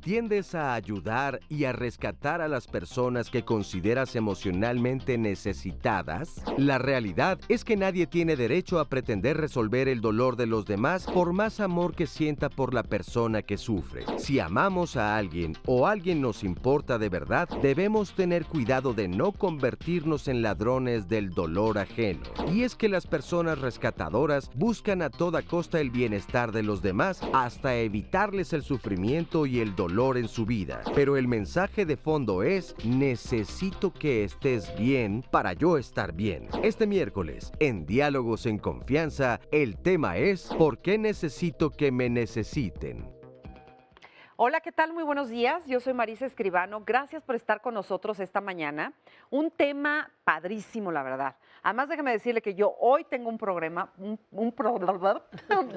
¿Tiendes a ayudar y a rescatar a las personas que consideras emocionalmente necesitadas? La realidad es que nadie tiene derecho a pretender resolver el dolor de los demás por más amor que sienta por la persona que sufre. Si amamos a alguien o alguien nos importa de verdad, debemos tener cuidado de no convertirnos en ladrones del dolor ajeno. Y es que las personas rescatadoras buscan a toda costa el bienestar de los demás hasta evitarles el sufrimiento y el dolor en su vida. Pero el mensaje de fondo es: necesito que estés bien para yo estar bien. Este miércoles, en Diálogos en Confianza, el tema es: ¿por qué necesito que me necesiten? Hola, ¿qué tal? Muy buenos días. Yo soy Marisa Escribano. Gracias por estar con nosotros esta mañana. Un tema padrísimo, la verdad. Además, déjeme decirle que yo hoy tengo un problema,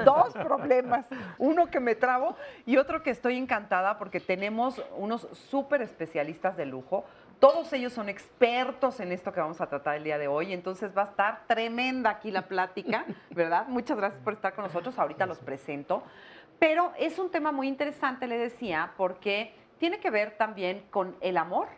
dos problemas. Uno que me trabo y otro que estoy encantada porque tenemos unos súper especialistas de lujo. Todos ellos son expertos en esto que vamos a tratar el día de hoy. Entonces va a estar tremenda aquí la plática, ¿verdad? Muchas gracias por estar con nosotros. Ahorita los presento. Pero es un tema muy interesante, le decía, porque tiene que ver también con el amor,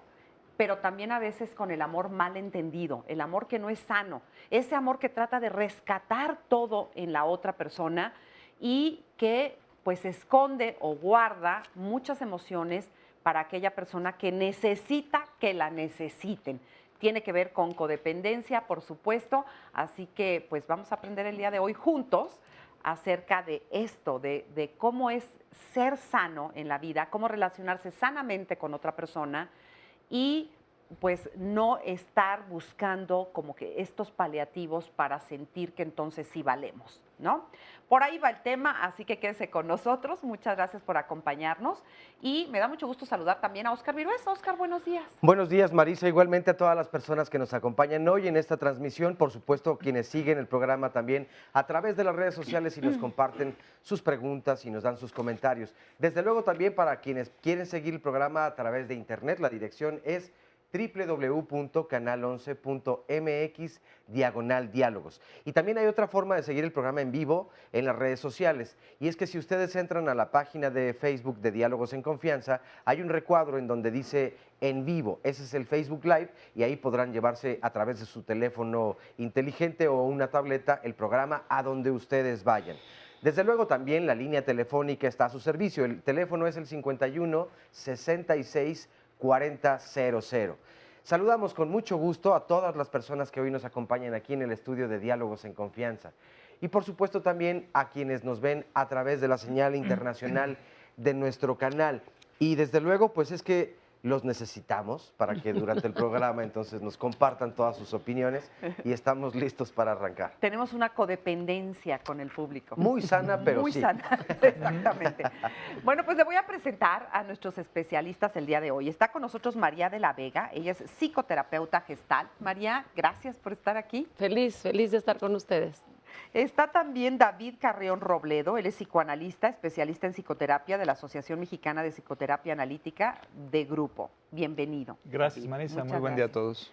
pero también a veces con el amor mal entendido, el amor que no es sano, ese amor que trata de rescatar todo en la otra persona y que pues esconde o guarda muchas emociones para aquella persona que necesita que la necesiten. Tiene que ver con codependencia, por supuesto, así que pues vamos a aprender el día de hoy juntos acerca de esto, de cómo es ser sano en la vida, cómo relacionarse sanamente con otra persona y pues no estar buscando como que estos paliativos para sentir que entonces sí valemos, ¿no? Por ahí va el tema, así que quédese con nosotros. Muchas gracias por acompañarnos y me da mucho gusto saludar también a Óscar Virués. Óscar, buenos días. Buenos días, Marisa. Igualmente a todas las personas que nos acompañan hoy en esta transmisión, por supuesto quienes siguen el programa también a través de las redes sociales y nos comparten sus preguntas y nos dan sus comentarios. Desde luego también para quienes quieren seguir el programa a través de internet, la dirección es www.canal11.mx/diálogos. Y también hay otra forma de seguir el programa en vivo en las redes sociales. Y es que si ustedes entran a la página de Facebook de Diálogos en Confianza, hay un recuadro en donde dice en vivo. Ese es el Facebook Live y ahí podrán llevarse a través de su teléfono inteligente o una tableta el programa a donde ustedes vayan. Desde luego también la línea telefónica está a su servicio. El teléfono es el 51 66 4000. Saludamos con mucho gusto a todas las personas que hoy nos acompañan aquí en el estudio de Diálogos en Confianza. Y por supuesto también a quienes nos ven a través de la señal internacional de nuestro canal. Y desde luego, pues es que los necesitamos para que durante el programa entonces nos compartan todas sus opiniones y estamos listos para arrancar. Tenemos una codependencia con el público. Muy sana, pero muy sí. Muy sana, exactamente. Bueno, pues le voy a presentar a nuestros especialistas el día de hoy. Está con nosotros María de la Vega, ella es psicoterapeuta Gestalt. María, gracias por estar aquí. Feliz de estar con ustedes. Está también David Carreón Robledo, él es psicoanalista, especialista en psicoterapia de la Asociación Mexicana de Psicoterapia Analítica de Grupo. Bienvenido. Gracias, Marisa. Muchas Muy buen día a todos.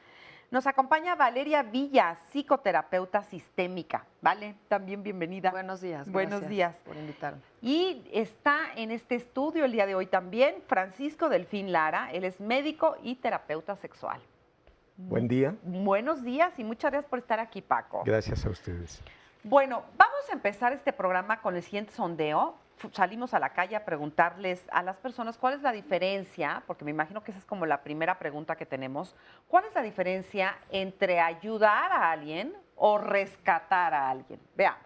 Nos acompaña Valeria Villa, psicoterapeuta sistémica. Vale, también bienvenida. Buenos días. Buenos días por invitarme. Y está en este estudio el día de hoy también Francisco Delfín Lara, él es médico y terapeuta sexual. Buen día. Buenos días y muchas gracias por estar aquí, Paco. Gracias a ustedes. Bueno, vamos a empezar este programa con el siguiente sondeo. Salimos a la calle a preguntarles a las personas cuál es la diferencia, porque me imagino que esa es como la primera pregunta que tenemos. ¿Cuál es la diferencia entre ayudar a alguien o rescatar a alguien? Veamos.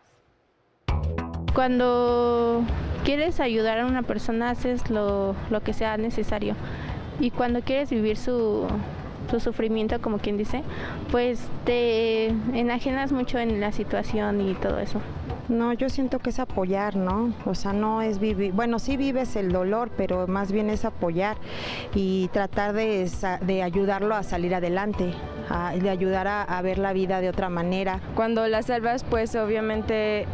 Cuando quieres ayudar a una persona haces lo que sea necesario. Y cuando quieres vivir su sufrimiento, como quien dice, pues te enajenas mucho en la situación y todo eso. No, yo siento que es apoyar, ¿no? O sea, no es vivir, bueno, sí vives el dolor, pero más bien es apoyar y tratar de ayudarlo a salir adelante, de ayudar a ver la vida de otra manera. Cuando la salvas, pues obviamente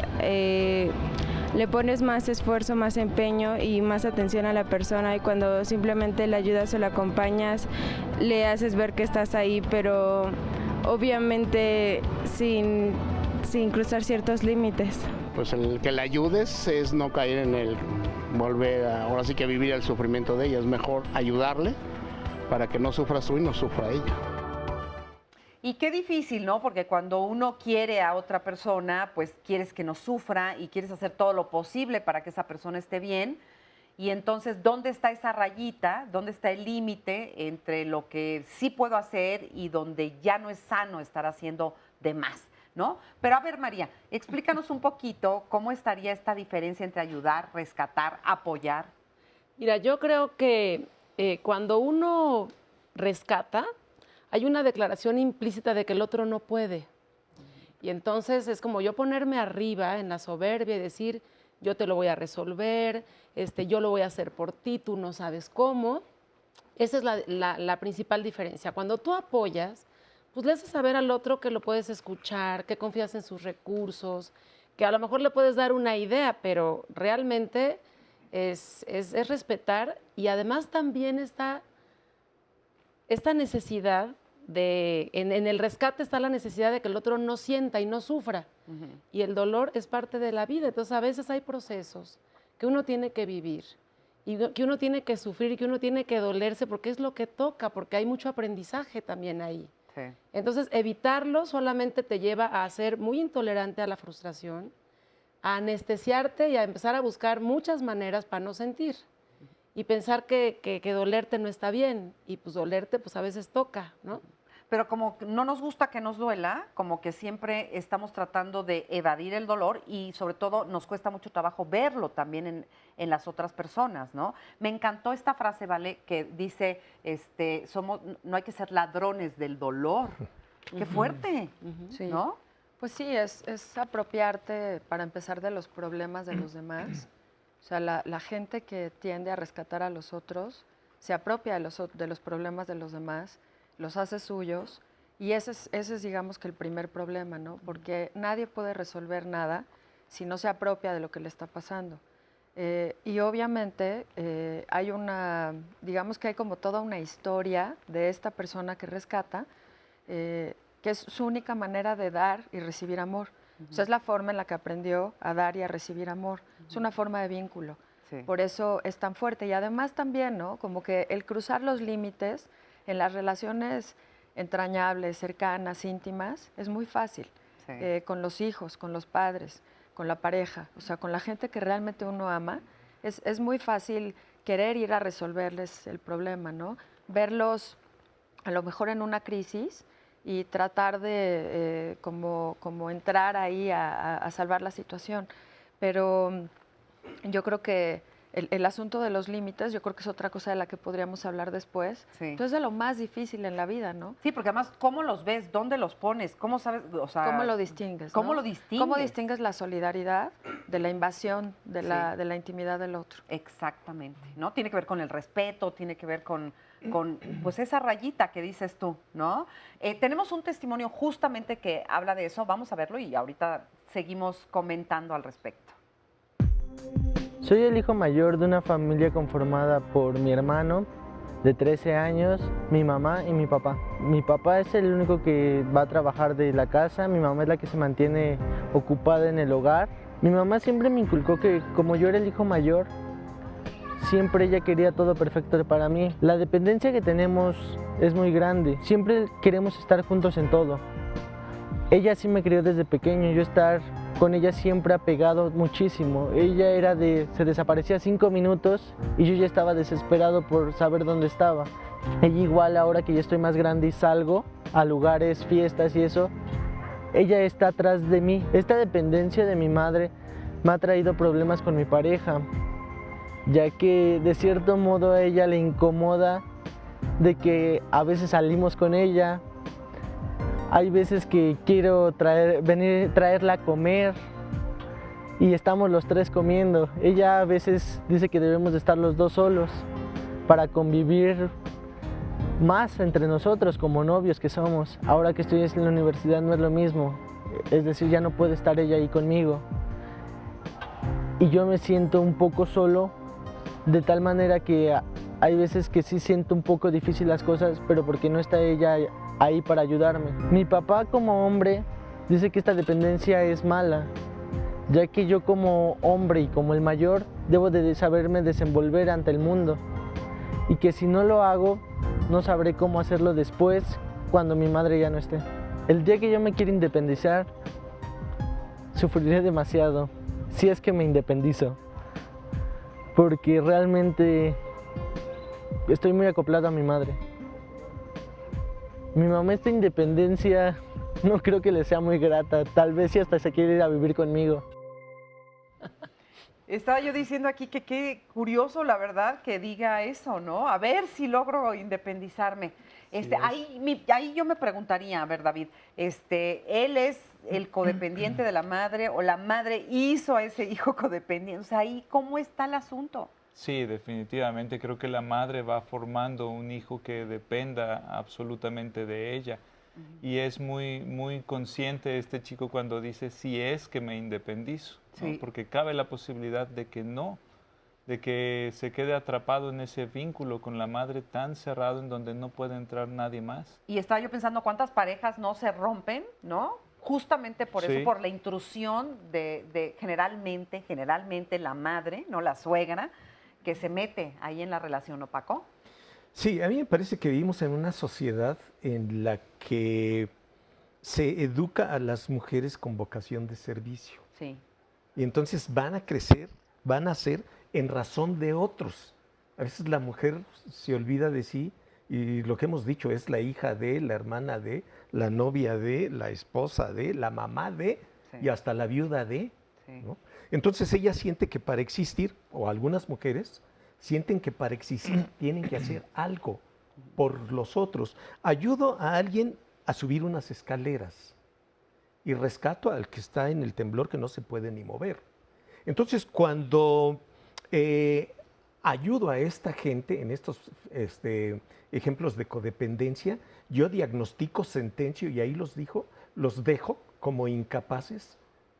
le pones más esfuerzo, más empeño y más atención a la persona, y cuando simplemente le ayudas o la acompañas, le haces ver que estás ahí, pero obviamente sin cruzar ciertos límites. Pues el que le ayudes es no caer en el volver ahora sí que vivir el sufrimiento de ella, es mejor ayudarle para que no sufras tú y no sufra ella. Y qué difícil, ¿no? Porque cuando uno quiere a otra persona, pues quieres que no sufra y quieres hacer todo lo posible para que esa persona esté bien. Y entonces, ¿dónde está esa rayita? ¿Dónde está el límite entre lo que sí puedo hacer y donde ya no es sano estar haciendo de más, ¿no? Pero a ver, María, explícanos un poquito cómo estaría esta diferencia entre ayudar, rescatar, apoyar. Mira, yo creo que cuando uno rescata, hay una declaración implícita de que el otro no puede. Y entonces es como yo ponerme arriba en la soberbia y decir, yo te lo voy a resolver, yo lo voy a hacer por ti, tú no sabes cómo. Esa es la principal diferencia. Cuando tú apoyas, pues le haces saber al otro que lo puedes escuchar, que confías en sus recursos, que a lo mejor le puedes dar una idea, pero realmente es respetar, y además también está esta necesidad en el rescate está la necesidad de que el otro no sienta y no sufra. Y el dolor es parte de la vida. Entonces, a veces hay procesos que uno tiene que vivir y que uno tiene que sufrir y que uno tiene que dolerse porque es lo que toca, porque hay mucho aprendizaje también ahí. Sí. Entonces, evitarlo solamente te lleva a ser muy intolerante a la frustración, a anestesiarte y a empezar a buscar muchas maneras para no sentir. Y pensar que dolerte no está bien, y pues dolerte pues a veces toca, ¿no? Pero como no nos gusta que nos duela, como que siempre estamos tratando de evadir el dolor y sobre todo nos cuesta mucho trabajo verlo también en las otras personas, ¿no? Me encantó esta frase, ¿vale? Que dice, no hay que ser ladrones del dolor. ¡Qué fuerte! Sí. ¿No? Pues sí, es apropiarte para empezar de los problemas de los demás. O sea, la gente que tiende a rescatar a los otros se apropia de los problemas de los demás, los hace suyos, y ese es, digamos, que el primer problema, ¿no? Porque nadie puede resolver nada si no se apropia de lo que le está pasando. Y obviamente digamos que hay como toda una historia de esta persona que rescata, que es su única manera de dar y recibir amor. O sea, es la forma en la que aprendió a dar y a recibir amor. Es una forma de vínculo. Sí. Por eso es tan fuerte. Y además también, ¿no? Como que el cruzar los límites en las relaciones entrañables, cercanas, íntimas, es muy fácil. Sí. Con los hijos, con los padres, con la pareja, o sea, con la gente que realmente uno ama, es muy fácil querer ir a resolverles el problema, ¿no? Verlos a lo mejor en una crisis y tratar de como entrar ahí a salvar la situación. Pero yo creo que el asunto de los límites, yo creo que es otra cosa de la que podríamos hablar después. Sí. Entonces, es de lo más difícil en la vida, ¿no? Sí, porque además, ¿cómo los ves? ¿Dónde los pones? ¿Cómo sabes? O sea, ¿cómo lo distingues? ¿Cómo ¿no? lo distingues? ¿Cómo distingues la solidaridad de la invasión de la intimidad del otro? Exactamente, ¿no? Tiene que ver con el respeto, tiene que ver con pues esa rayita que dices tú, ¿no? Tenemos un testimonio justamente que habla de eso, vamos a verlo y ahorita seguimos comentando al respecto. Soy el hijo mayor de una familia conformada por mi hermano de 13 años, mi mamá y mi papá. Mi papá es el único que va a trabajar de la casa, mi mamá es la que se mantiene ocupada en el hogar. Mi mamá siempre me inculcó que como yo era el hijo mayor, siempre ella quería todo perfecto para mí. La dependencia que tenemos es muy grande, siempre queremos estar juntos en todo. Ella sí me crió desde pequeño, yo estar con ella siempre apegado muchísimo. Ella se desaparecía 5 minutos y yo ya estaba desesperado por saber dónde estaba. Ella igual ahora que ya estoy más grande y salgo a lugares, fiestas y eso, ella está atrás de mí. Esta dependencia de mi madre me ha traído problemas con mi pareja, ya que de cierto modo a ella le incomoda de que a veces salimos con ella. Hay veces que quiero traerla a comer y estamos los tres comiendo. Ella a veces dice que debemos de estar los dos solos para convivir más entre nosotros como novios que somos. Ahora que estoy en la universidad no es lo mismo, es decir, ya no puede estar ella ahí conmigo. Y yo me siento un poco solo, de tal manera que hay veces que sí siento un poco difícil las cosas, pero porque no está ella ahí para ayudarme. Mi papá como hombre dice que esta dependencia es mala, ya que yo como hombre y como el mayor debo de saberme desenvolver ante el mundo y que si no lo hago no sabré cómo hacerlo después cuando mi madre ya no esté. El día que yo me quiera independizar sufriré demasiado si es que me independizo, porque realmente estoy muy acoplado a mi madre. Mi mamá esta independencia no creo que le sea muy grata, tal vez si hasta se quiere ir a vivir conmigo. Estaba yo diciendo aquí que qué curioso, la verdad, que diga eso, ¿no? A ver si logro independizarme. Ahí yo me preguntaría, a ver, David, ¿él es el codependiente de la madre o la madre hizo a ese hijo codependiente? O sea, ahí, ¿cómo está el asunto? Sí, definitivamente. Creo que la madre va formando un hijo que dependa absolutamente de ella. Y es muy, muy consciente este chico cuando dice, si es que me independizo, ¿no? Porque cabe la posibilidad de que no, de que se quede atrapado en ese vínculo con la madre tan cerrado en donde no puede entrar nadie más. Y estaba yo pensando cuántas parejas no se rompen, ¿no? Justamente por eso, por la intrusión de generalmente la madre, no la suegra, que se mete ahí en la relación, ¿no, Paco? Sí, a mí me parece que vivimos en una sociedad en la que se educa a las mujeres con vocación de servicio. Sí. Y entonces van a crecer, van a ser en razón de otros. A veces la mujer se olvida de sí y lo que hemos dicho es la hija de, la hermana de, la novia de, la esposa de, la mamá de y hasta la viuda de. ¿No? Entonces ella siente que para existir, o algunas mujeres sienten que para existir tienen que hacer algo por los otros. Ayudo a alguien a subir unas escaleras y rescato al que está en el temblor que no se puede ni mover. Entonces, cuando ayudo a esta gente en estos ejemplos de codependencia, yo diagnostico, sentencio y ahí los dejo como incapaces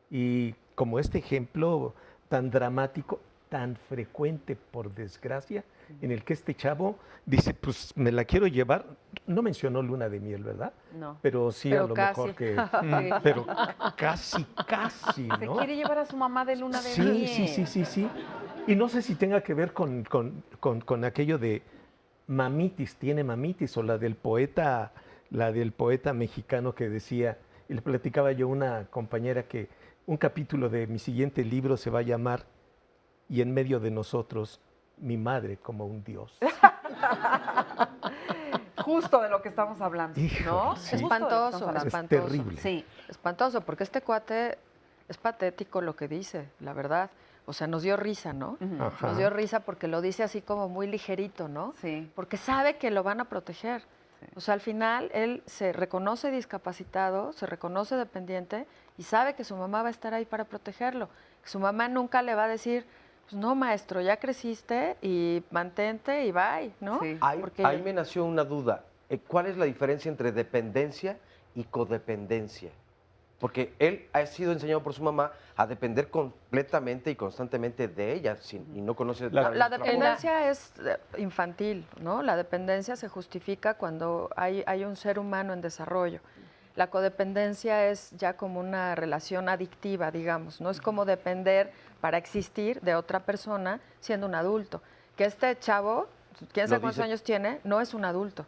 y como este ejemplo tan dramático, tan frecuente, por desgracia, en el que este chavo dice, pues me la quiero llevar. No mencionó luna de miel, ¿verdad? No. Pero sí, pero a lo casi. mejor que... Pero casi, ¿no? Se quiere llevar a su mamá de luna de miel. Sí. Y no sé si tenga que ver con aquello de mamitis, tiene mamitis, o la del poeta mexicano que decía, y le platicaba yo a una compañera que un capítulo de mi siguiente libro se va a llamar Y en medio de nosotros, mi madre como un dios. Justo de lo que estamos hablando, ¿no? Sí. Espantoso. Es terrible. Sí, espantoso, porque este cuate es patético lo que dice, la verdad. O sea, nos dio risa, ¿no? Ajá. Nos dio risa porque lo dice así como muy ligerito, ¿no? Sí. Porque sabe que lo van a proteger. Sí. O sea, al final él se reconoce discapacitado, se reconoce dependiente y sabe que su mamá va a estar ahí para protegerlo. Su mamá nunca le va a decir, pues no, maestro, ya creciste y mantente y bye, ¿no? Sí. Ahí me nació una duda. ¿Cuál es la diferencia entre dependencia y codependencia? Porque él ha sido enseñado por su mamá a depender completamente y constantemente de ella y no conoce... La dependencia es infantil, ¿no? La dependencia se justifica cuando hay un ser humano en desarrollo. La codependencia es ya como una relación adictiva, digamos, ¿no? Es como depender para existir de otra persona siendo un adulto. Que este chavo, quién sabe cuántos años tiene, no es un adulto.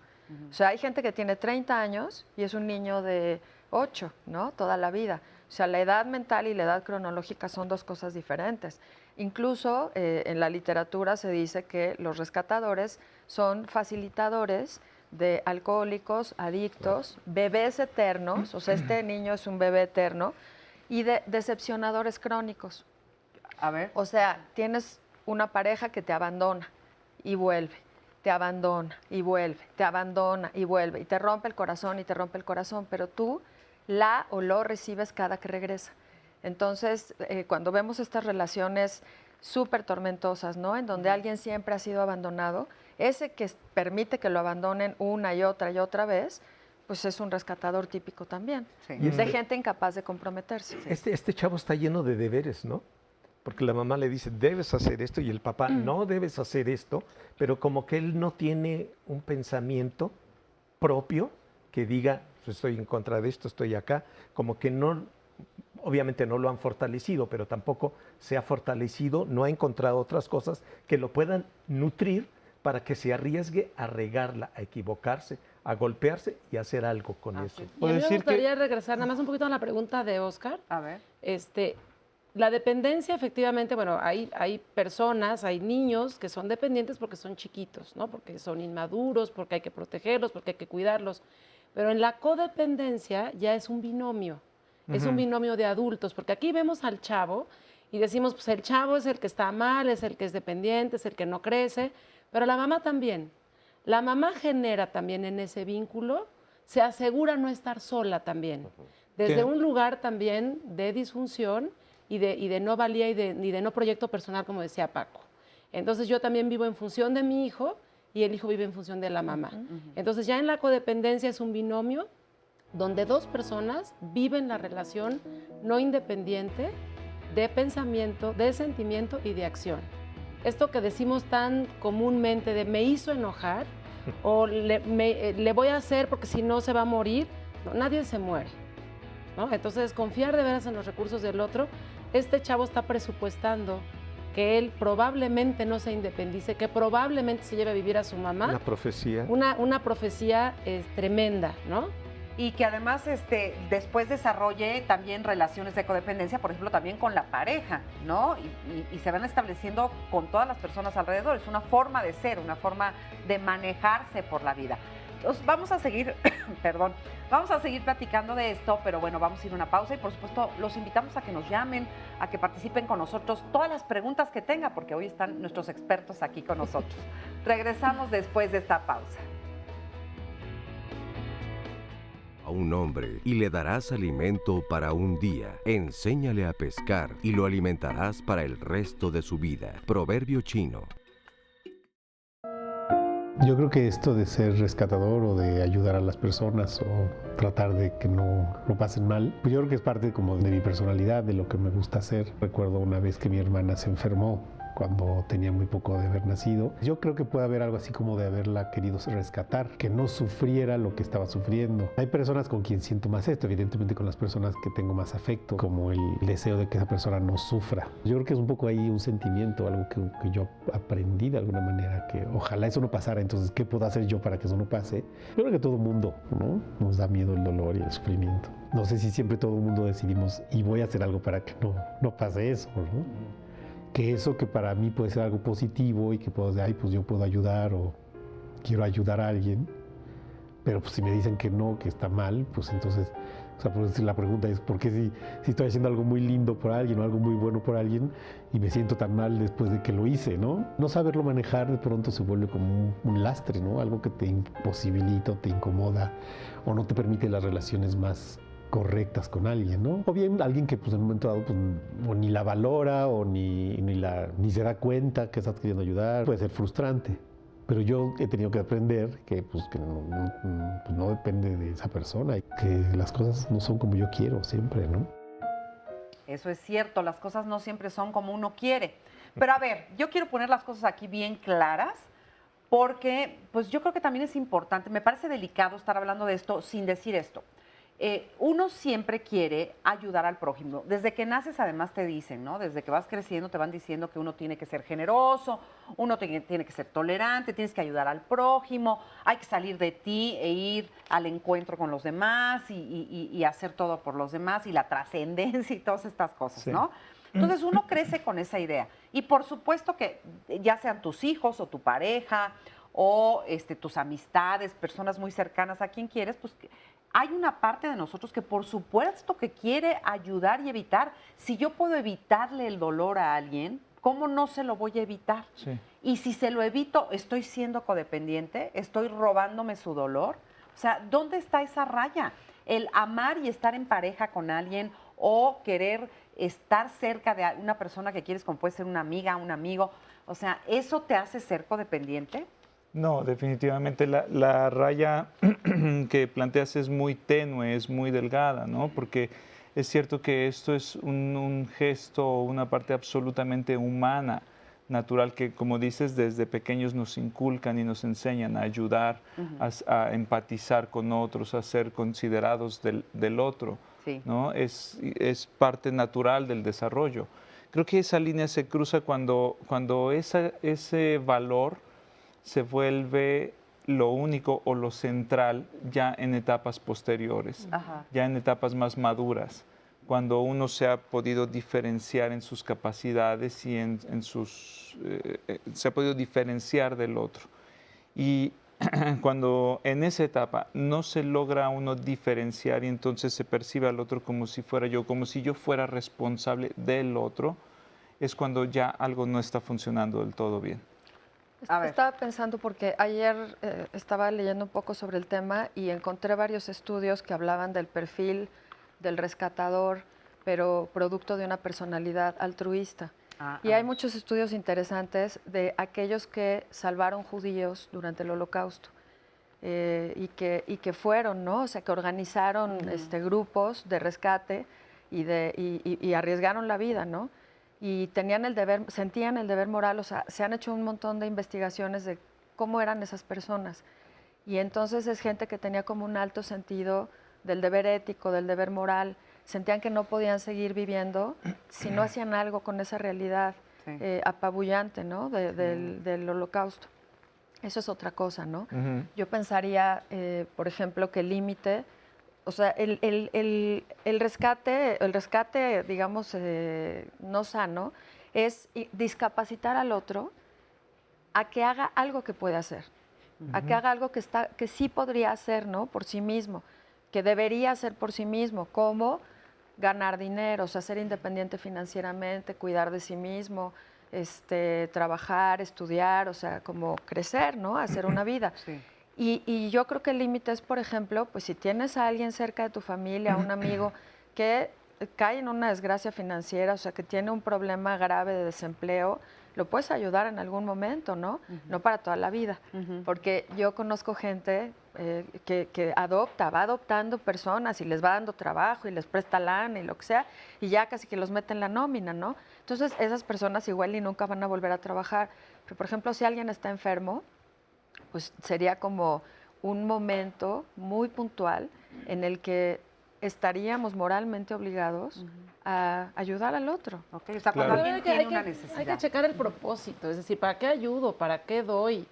O sea, hay gente que tiene 30 años y es un niño de 8, ¿no? Toda la vida. O sea, la edad mental y la edad cronológica son dos cosas diferentes. Incluso en la literatura se dice que los rescatadores son facilitadores de alcohólicos, adictos, bebés eternos, o sea, este niño es un bebé eterno, y de decepcionadores crónicos. A ver. O sea, tienes una pareja que te abandona y vuelve, te abandona y vuelve, te abandona y vuelve, y te rompe el corazón y te rompe el corazón, pero tú la o lo recibes cada que regresa. Entonces, cuando vemos estas relaciones súper tormentosas, ¿no? En donde alguien siempre ha sido abandonado, ese que permite que lo abandonen una y otra vez, pues es un rescatador típico también, de gente incapaz de comprometerse. Este chavo está lleno de deberes, ¿no? Porque la mamá le dice, debes hacer esto, y el papá, no debes hacer esto, pero como que él no tiene un pensamiento propio que diga, pues estoy en contra de esto, estoy acá, como que no, obviamente no lo han fortalecido, pero tampoco se ha fortalecido, no ha encontrado otras cosas que lo puedan nutrir para que se arriesgue a regarla, a equivocarse, a golpearse y a hacer algo con eso. Y a mí me gustaría regresar nada más un poquito a la pregunta de Oscar. A ver. La dependencia, efectivamente, bueno, hay personas, hay niños que son dependientes porque son chiquitos, ¿no? Porque son inmaduros, porque hay que protegerlos, porque hay que cuidarlos. Pero en la codependencia ya es un binomio. Es un binomio de adultos, porque aquí vemos al chavo y decimos, pues el chavo es el que está mal, es el que es dependiente, es el que no crece, pero la mamá también. La mamá genera también en ese vínculo, se asegura no estar sola también, desde un lugar también de disfunción y de no valía y de no proyecto personal, como decía Paco. Entonces yo también vivo en función de mi hijo y el hijo vive en función de la mamá. Entonces ya en la codependencia es un binomio donde dos personas viven la relación no independiente de pensamiento, de sentimiento y de acción. Esto que decimos tan comúnmente de me hizo enojar o le voy a hacer porque si no se va a morir, no, nadie se muere, ¿no? Entonces confiar de veras en los recursos del otro. Este chavo está presupuestando que él probablemente no se independice, que probablemente se lleve a vivir a su mamá. Una profecía. Una profecía tremenda, ¿no? Y que además después desarrolle también relaciones de codependencia, por ejemplo, también con la pareja, ¿no? Y se van estableciendo con todas las personas alrededor. Es una forma de ser, una forma de manejarse por la vida. Entonces, vamos a seguir, vamos a seguir platicando de esto, pero bueno, vamos a ir a una pausa y por supuesto los invitamos a que nos llamen, a que participen con nosotros, todas las preguntas que tengan, porque hoy están nuestros expertos aquí con nosotros. Regresamos después de esta pausa. A un hombre y le darás alimento para un día. Enséñale a pescar y lo alimentarás para el resto de su vida. Proverbio chino. Yo creo que esto de ser rescatador o de ayudar a las personas o tratar de que no lo pasen mal, pues yo creo que es parte como de mi personalidad, de lo que me gusta hacer. Recuerdo una vez que mi hermana se enfermó cuando tenía muy poco de haber nacido. Yo creo que puede haber algo así como de haberla querido rescatar, que no sufriera lo que estaba sufriendo. Hay personas con quien siento más esto, evidentemente con las personas que tengo más afecto, como el deseo de que esa persona no sufra. Yo creo que es un poco ahí un sentimiento, algo que yo aprendí de alguna manera, que ojalá eso no pasara. Entonces, ¿qué puedo hacer yo para que eso no pase? Yo creo que todo mundo, ¿no? Nos da miedo el dolor y el sufrimiento. No sé si siempre todo el mundo decidimos y voy a hacer algo para que no pase eso, ¿no? Que eso que para mí puede ser algo positivo y que puedo decir, ay, pues yo puedo ayudar o quiero ayudar a alguien, pero pues si me dicen que no, que está mal, pues entonces, o sea, pues la pregunta es, ¿por qué si estoy haciendo algo muy lindo por alguien o algo muy bueno por alguien y me siento tan mal después de que lo hice, ¿no? No saberlo manejar de pronto se vuelve como un lastre, ¿no? Algo que te imposibilita o te incomoda o no te permite las relaciones más correctas con alguien, ¿no? O bien alguien que pues en un momento dado pues, o ni la valora o ni se da cuenta que estás queriendo ayudar. Puede ser frustrante, pero yo he tenido que aprender que no depende de esa persona y que las cosas no son como yo quiero siempre, ¿no? Eso es cierto, las cosas no siempre son como uno quiere. Pero a ver, yo quiero poner las cosas aquí bien claras porque pues yo creo que también es importante, me parece delicado estar hablando de esto sin decir esto. Uno siempre quiere ayudar al prójimo. Desde que naces, además, te dicen, ¿no? Desde que vas creciendo, te van diciendo que uno tiene que ser generoso, uno tiene que ser tolerante, tienes que ayudar al prójimo, hay que salir de ti e ir al encuentro con los demás y hacer todo por los demás y la trascendencia y todas estas cosas, ¿no? Entonces, uno crece con esa idea. Y por supuesto que ya sean tus hijos o tu pareja o tus amistades, personas muy cercanas a quien quieres, pues hay una parte de nosotros que por supuesto que quiere ayudar y evitar. Si yo puedo evitarle el dolor a alguien, ¿cómo no se lo voy a evitar? Sí. Y si se lo evito, ¿estoy siendo codependiente? ¿Estoy robándome su dolor? O sea, ¿dónde está esa raya? El amar y estar en pareja con alguien o querer estar cerca de una persona que quieres, como puede ser una amiga, un amigo. O sea, ¿eso te hace ser codependiente? No, definitivamente la raya que planteas es muy tenue, es muy delgada, ¿no? Porque es cierto que esto es un gesto, una parte absolutamente humana, natural, que como dices, desde pequeños nos inculcan y nos enseñan a ayudar, a empatizar con otros, a ser considerados del otro, ¿no? Es parte natural del desarrollo. Creo que esa línea se cruza cuando ese valor se vuelve lo único o lo central ya en etapas posteriores, ya en etapas más maduras, cuando uno se ha podido diferenciar en sus capacidades y se ha podido diferenciar del otro. Y cuando en esa etapa no se logra uno diferenciar y entonces se percibe al otro como si fuera yo, como si yo fuera responsable del otro, es cuando ya algo no está funcionando del todo bien. Estaba pensando porque ayer estaba leyendo un poco sobre el tema y encontré varios estudios que hablaban del perfil del rescatador, pero producto de una personalidad altruista. Y hay muchos estudios interesantes de aquellos que salvaron judíos durante el Holocausto y que fueron, ¿no? O sea, que organizaron grupos de rescate y arriesgaron la vida, ¿no? Y sentían el deber moral, o sea, se han hecho un montón de investigaciones de cómo eran esas personas. Y entonces es gente que tenía como un alto sentido del deber ético, del deber moral, sentían que no podían seguir viviendo si no hacían algo con esa realidad apabullante, ¿no? del Holocausto. Eso es otra cosa, ¿no? Yo pensaría, por ejemplo, que el límite, o sea, el rescate, digamos, no sano, es discapacitar al otro a que haga algo que puede hacer, a que haga algo que sí podría hacer, ¿no? Por sí mismo, que debería hacer por sí mismo, como ganar dinero, o sea, ser independiente financieramente, cuidar de sí mismo, trabajar, estudiar, o sea, como crecer, ¿no? Hacer una vida. Y yo creo que el límite es, por ejemplo, pues si tienes a alguien cerca de tu familia, un amigo que cae en una desgracia financiera, o sea, que tiene un problema grave de desempleo, lo puedes ayudar en algún momento, ¿no? No para toda la vida, porque yo conozco gente que va adoptando personas y les va dando trabajo y les presta lana y lo que sea, y ya casi que los mete en la nómina, ¿no? Entonces, esas personas igual y nunca van a volver a trabajar. Pero, por ejemplo, si alguien está enfermo, pues sería como un momento muy puntual en el que estaríamos moralmente obligados a ayudar al otro. O sea, cuando alguien tiene una necesidad. Hay que checar el propósito, es decir, ¿para qué ayudo? ¿Para qué doy?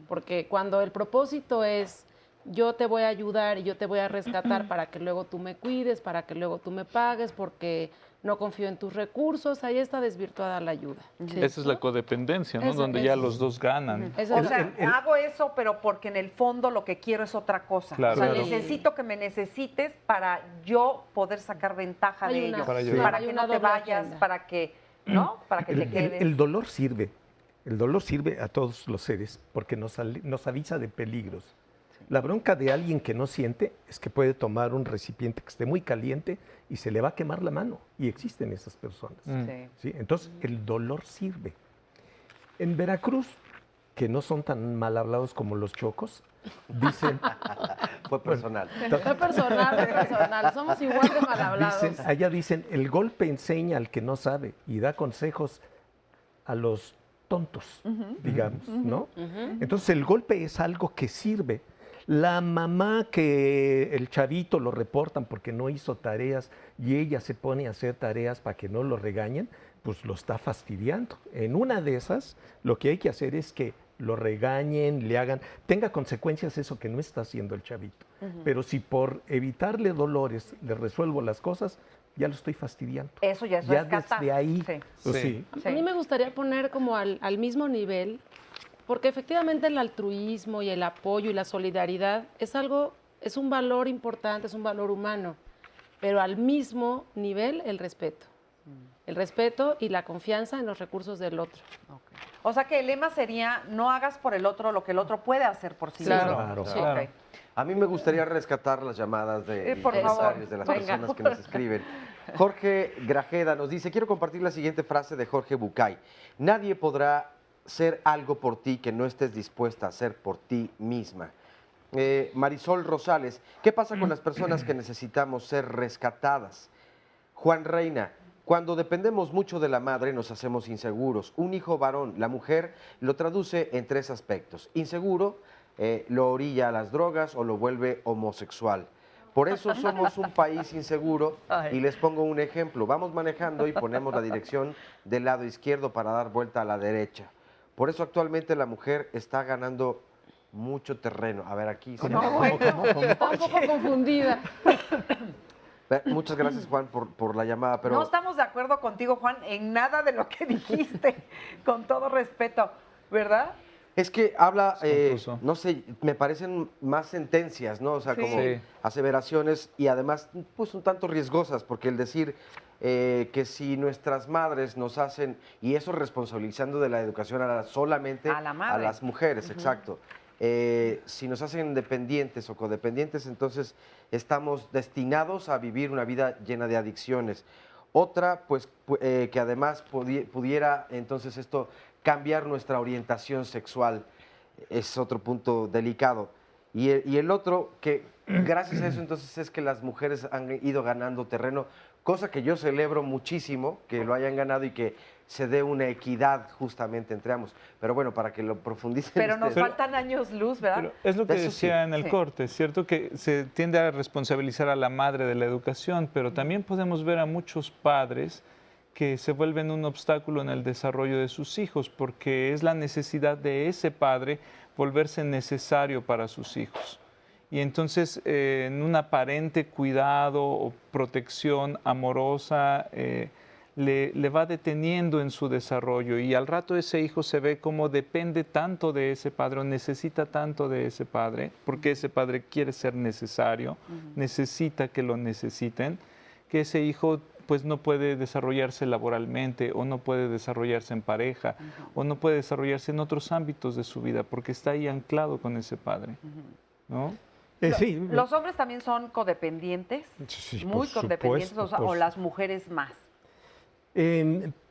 Porque cuando el propósito es yo te voy a ayudar y yo te voy a rescatar para que luego tú me cuides, para que luego tú me pagues, porque no confío en tus recursos, ahí está desvirtuada la ayuda. Esa es la codependencia, ¿no? Donde ya los dos ganan. O sea, hago eso, pero porque en el fondo lo que quiero es otra cosa. Claro. O sea, necesito que me necesites para yo poder sacar ventaja de ello. Para que no te vayas, para que, ¿no? Para que te quedes. El dolor sirve. El dolor sirve a todos los seres porque nos avisa de peligros. La bronca de alguien que no siente es que puede tomar un recipiente que esté muy caliente y se le va a quemar la mano. Y existen esas personas. ¿Sí? Entonces, el dolor sirve. En Veracruz, que no son tan mal hablados como los chocos, dicen... Fue personal. Fue personal. Somos igual de mal hablados. Allá dicen, el golpe enseña al que no sabe y da consejos a los tontos, digamos, ¿no? Entonces, el golpe es algo que sirve. La mamá que el chavito lo reportan porque no hizo tareas y ella se pone a hacer tareas para que no lo regañen, pues lo está fastidiando. En una de esas, lo que hay que hacer es que lo regañen, le hagan, tenga consecuencias eso que no está haciendo el chavito. Pero si por evitarle dolores le resuelvo las cosas, ya lo estoy fastidiando. Eso ya es ya rescatar. desde ahí. Pues Sí. A mí me gustaría poner como al mismo nivel, porque efectivamente el altruismo y el apoyo y la solidaridad es un valor importante, es un valor humano, pero al mismo nivel el respeto. El respeto y la confianza en los recursos del otro. O sea que el lema sería, no hagas por el otro lo que el otro puede hacer por sí mismo. Claro. Sí. Claro. Ok. A mí me gustaría rescatar las llamadas de Por empresarios, favor, de las venga. personas que nos escriben. Jorge Grajeda nos dice, quiero compartir la siguiente frase de Jorge Bucay. Nadie podrá ser algo por ti que no estés dispuesta a hacer por ti misma. Marisol Rosales, ¿qué pasa con las personas que necesitamos ser rescatadas? Juan Reina, cuando dependemos mucho de la madre nos hacemos inseguros. Un hijo varón, la mujer, lo traduce en 3 aspectos. Inseguro, lo orilla a las drogas o lo vuelve homosexual. Por eso somos un país inseguro y les pongo un ejemplo. Vamos manejando y ponemos la dirección del lado izquierdo para dar vuelta a la derecha. Por eso actualmente la mujer está ganando mucho terreno. A ver, aquí. Está un poco confundida. Muchas gracias, Juan, por la llamada. Pero No estamos de acuerdo contigo, Juan, en nada de lo que dijiste, con todo respeto, ¿verdad? es que habla, no sé, me parecen más sentencias, ¿no? O sea, como aseveraciones y además, pues un tanto riesgosas, porque el decir que si nuestras madres nos hacen, y eso responsabilizando de la educación solamente a las mujeres, exacto. Si nos hacen dependientes o codependientes, entonces estamos destinados a vivir una vida llena de adicciones. Otra, pues, que además pudiera entonces esto cambiar nuestra orientación sexual, es otro punto delicado. Y el otro, que gracias a eso entonces es que las mujeres han ido ganando terreno, cosa que yo celebro muchísimo, que lo hayan ganado y que se dé una equidad justamente entre ambos. Pero bueno, para que lo profundicen. Pero nos faltan años luz, ¿verdad? Pero es lo que Eso decía sí. en el corte, ¿cierto? Que se tiende a responsabilizar a la madre de la educación, pero también podemos ver a muchos padres que se vuelven un obstáculo en el desarrollo de sus hijos, porque es la necesidad de ese padre volverse necesario para sus hijos. Y entonces, en un aparente cuidado o protección amorosa, le va deteniendo en su desarrollo y al rato ese hijo se ve como depende tanto de ese padre o necesita tanto de ese padre, porque ese padre quiere ser necesario, necesita que lo necesiten, que ese hijo pues no puede desarrollarse laboralmente o no puede desarrollarse en pareja o no puede desarrollarse en otros ámbitos de su vida porque está ahí anclado con ese padre, ¿no? Sí. Los hombres también son codependientes, Sí, muy por codependientes, supuesto, o las mujeres más.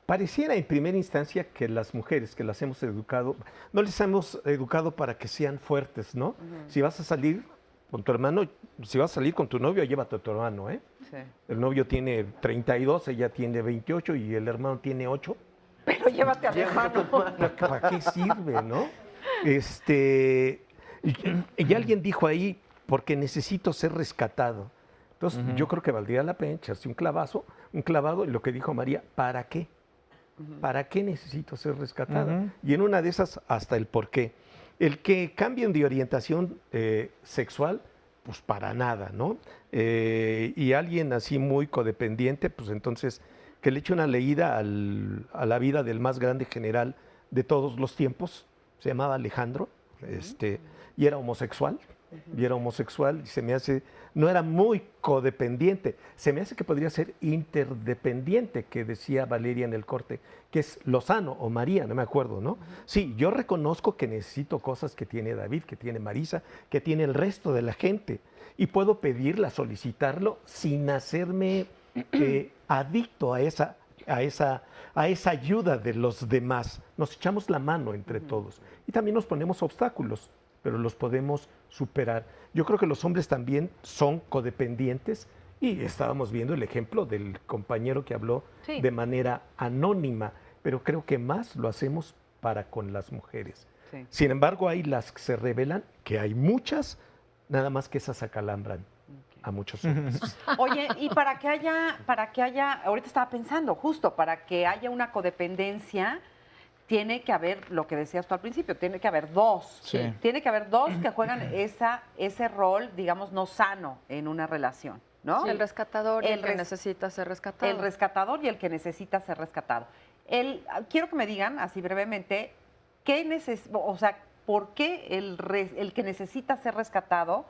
Pareciera en primera instancia que las mujeres que las hemos educado, no les hemos educado para que sean fuertes, ¿no? Si vas a salir con tu hermano, si vas a salir con tu novio, llévate a tu hermano, ¿eh? Sí. El novio tiene 32, ella tiene 28 y el hermano tiene 8. Pero llévate a mi hermano. ¿Para qué sirve, no? Y alguien dijo ahí, porque necesito ser rescatado. Entonces, yo creo que valdría la pena echarse un clavado, y lo que dijo María, ¿para qué? ¿Para qué necesito ser rescatada? Y en una de esas, hasta el por qué. El que cambien de orientación sexual, pues para nada, ¿no? Y alguien así muy codependiente, pues entonces que le eche una leída a la vida del más grande general de todos los tiempos, se llamaba Alejandro, y era homosexual. Y se me hace, no era muy codependiente, se me hace que podría ser interdependiente, que decía Valeria en el corte, que es Lozano o María, no me acuerdo, ¿no? Sí, yo reconozco que necesito cosas que tiene David, que tiene Marisa, que tiene el resto de la gente, y puedo pedirla, solicitarlo, sin hacerme adicto a esa ayuda de los demás. Nos echamos la mano entre todos, y también nos ponemos obstáculos, pero los podemos superar. Yo creo que los hombres también son codependientes y estábamos viendo el ejemplo del compañero que habló de manera anónima, pero creo que más lo hacemos para con las mujeres. Sí. Sin embargo, hay las que se rebelan, que hay muchas, nada más que esas acalambran a muchos hombres. Oye, y para que haya, ahorita estaba pensando, justo para que haya una codependencia, tiene que haber, lo que decías tú al principio, tiene que haber dos. Sí. Tiene que haber dos que juegan ese rol, digamos, no sano en una relación, ¿no? Sí, el rescatador y el que necesita ser rescatado. El rescatador y el que necesita ser rescatado. Quiero que me digan, así brevemente, ¿por qué el que necesita ser rescatado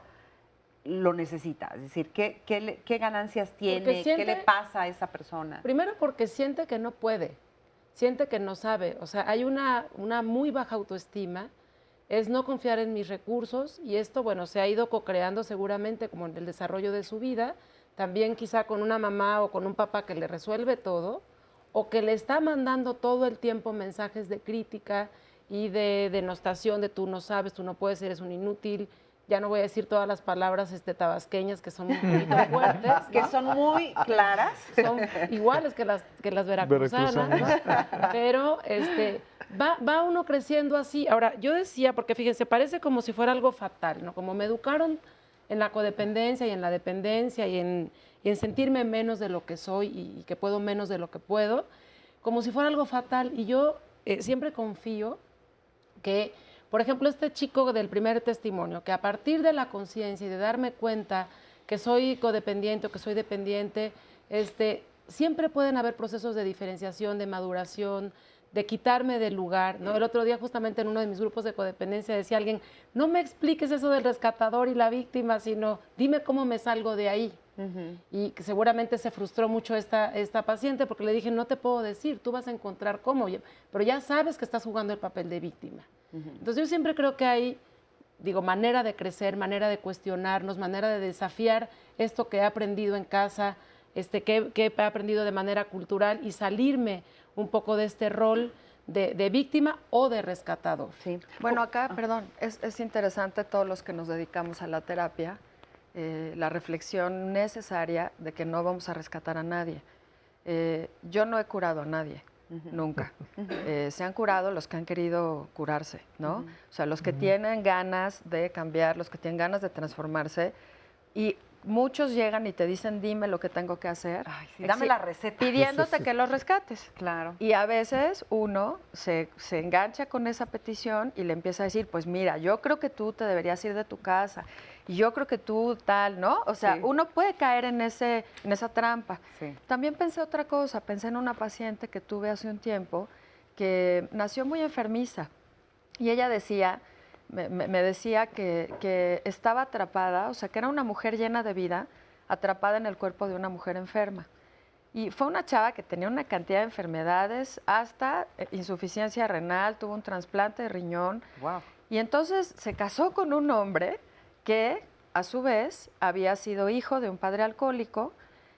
lo necesita? Es decir, ¿qué ganancias tiene? ¿Qué le pasa a esa persona? Primero porque siente que no puede. siente que no sabe. O sea, hay una muy baja autoestima, es no confiar en mis recursos y esto, bueno, se ha ido co-creando seguramente como en el desarrollo de su vida, también quizá con una mamá o con un papá que le resuelve todo o que le está mandando todo el tiempo mensajes de crítica y de denostación de tú no sabes, tú no puedes, eres un inútil. Ya no voy a decir todas las palabras tabasqueñas que son un poquito fuertes, ¿no? Que son muy claras. Son iguales que las veracruzanas, ¿no? Pero va uno creciendo así. Ahora, yo decía, porque fíjense, parece como si fuera algo fatal, ¿no? Como me educaron en la codependencia y en la dependencia y en sentirme menos de lo que soy y que puedo menos de lo que puedo, como si fuera algo fatal. Y yo siempre confío que, por ejemplo, este chico del primer testimonio, que a partir de la conciencia y de darme cuenta que soy codependiente o que soy dependiente, siempre pueden haber procesos de diferenciación, de maduración, de quitarme del lugar, ¿no? El otro día justamente en uno de mis grupos de codependencia decía alguien, no me expliques eso del rescatador y la víctima, sino dime cómo me salgo de ahí. Y que seguramente se frustró mucho esta paciente porque le dije, no te puedo decir, tú vas a encontrar cómo, pero ya sabes que estás jugando el papel de víctima. Entonces yo siempre creo que hay, manera de crecer, manera de cuestionarnos, manera de desafiar esto que he aprendido en casa, que he aprendido de manera cultural y salirme un poco de este rol de víctima o de rescatador. Sí. Bueno, acá, perdón, es interesante todos los que nos dedicamos a la terapia, la reflexión necesaria de que no vamos a rescatar a nadie. Yo no he curado a nadie, nunca. Se han curado los que han querido curarse, ¿no? O sea, los que tienen ganas de cambiar, los que tienen ganas de transformarse, y muchos llegan y te dicen, dime lo que tengo que hacer. Ay, sí, dame la receta. Pidiéndote que los rescates. Claro. Y a veces uno se engancha con esa petición y le empieza a decir, pues mira, yo creo que tú te deberías ir de tu casa. Y yo creo que tú tal, ¿no? O sea, uno puede caer en esa trampa. Sí. También pensé otra cosa. Pensé en una paciente que tuve hace un tiempo que nació muy enfermiza. Y ella decía... Me decía que estaba atrapada, o sea, que era una mujer llena de vida, atrapada en el cuerpo de una mujer enferma. Y fue una chava que tenía una cantidad de enfermedades, hasta insuficiencia renal, tuvo un trasplante de riñón. Wow. Y entonces se casó con un hombre que, a su vez, había sido hijo de un padre alcohólico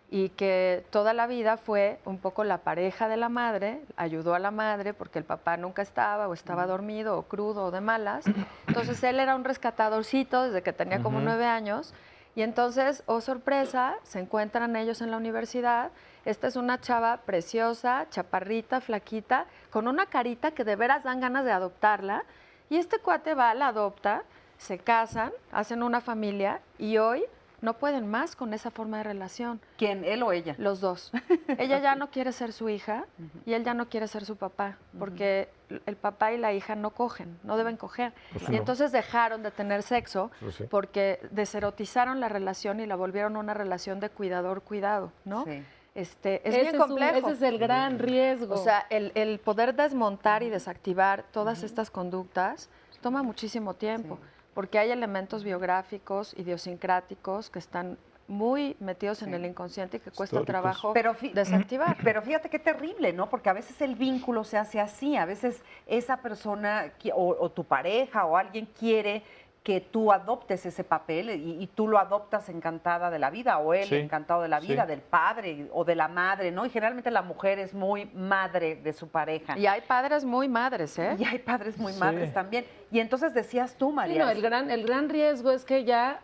y que toda la vida fue un poco la pareja de la madre, ayudó a la madre porque el papá nunca estaba o estaba dormido o crudo o de malas. Entonces él era un rescatadorcito desde que tenía como 9 años y entonces, oh sorpresa, se encuentran ellos en la universidad. Esta es una chava preciosa, chaparrita, flaquita, con una carita que de veras dan ganas de adoptarla y este cuate va, la adopta, se casan, hacen una familia y hoy no pueden más con esa forma de relación. ¿Quién, él o ella? Los dos. Ella ya no quiere ser su hija y él ya no quiere ser su papá, porque el papá y la hija no cogen, no deben coger. Pues y no. entonces dejaron de tener sexo Pues sí. porque deserotizaron la relación y la volvieron una relación de cuidador-cuidado, ¿no? Sí. Es bien complejo. Ese es el gran riesgo. O sea, el poder desmontar y desactivar todas estas conductas toma muchísimo tiempo. Sí. Porque hay elementos biográficos, idiosincráticos, que están muy metidos en el inconsciente y que cuesta trabajo desactivar. Pero fíjate qué terrible, ¿no? Porque a veces el vínculo se hace así, a veces esa persona o tu pareja o alguien quiere que tú adoptes ese papel y tú lo adoptas encantada de la vida, o él encantado de la vida, del padre o de la madre, ¿no? Y generalmente la mujer es muy madre de su pareja. Y hay padres muy madres, ¿eh? Y hay padres muy madres también. Y entonces decías tú, María. Sí, no, el gran riesgo es que ya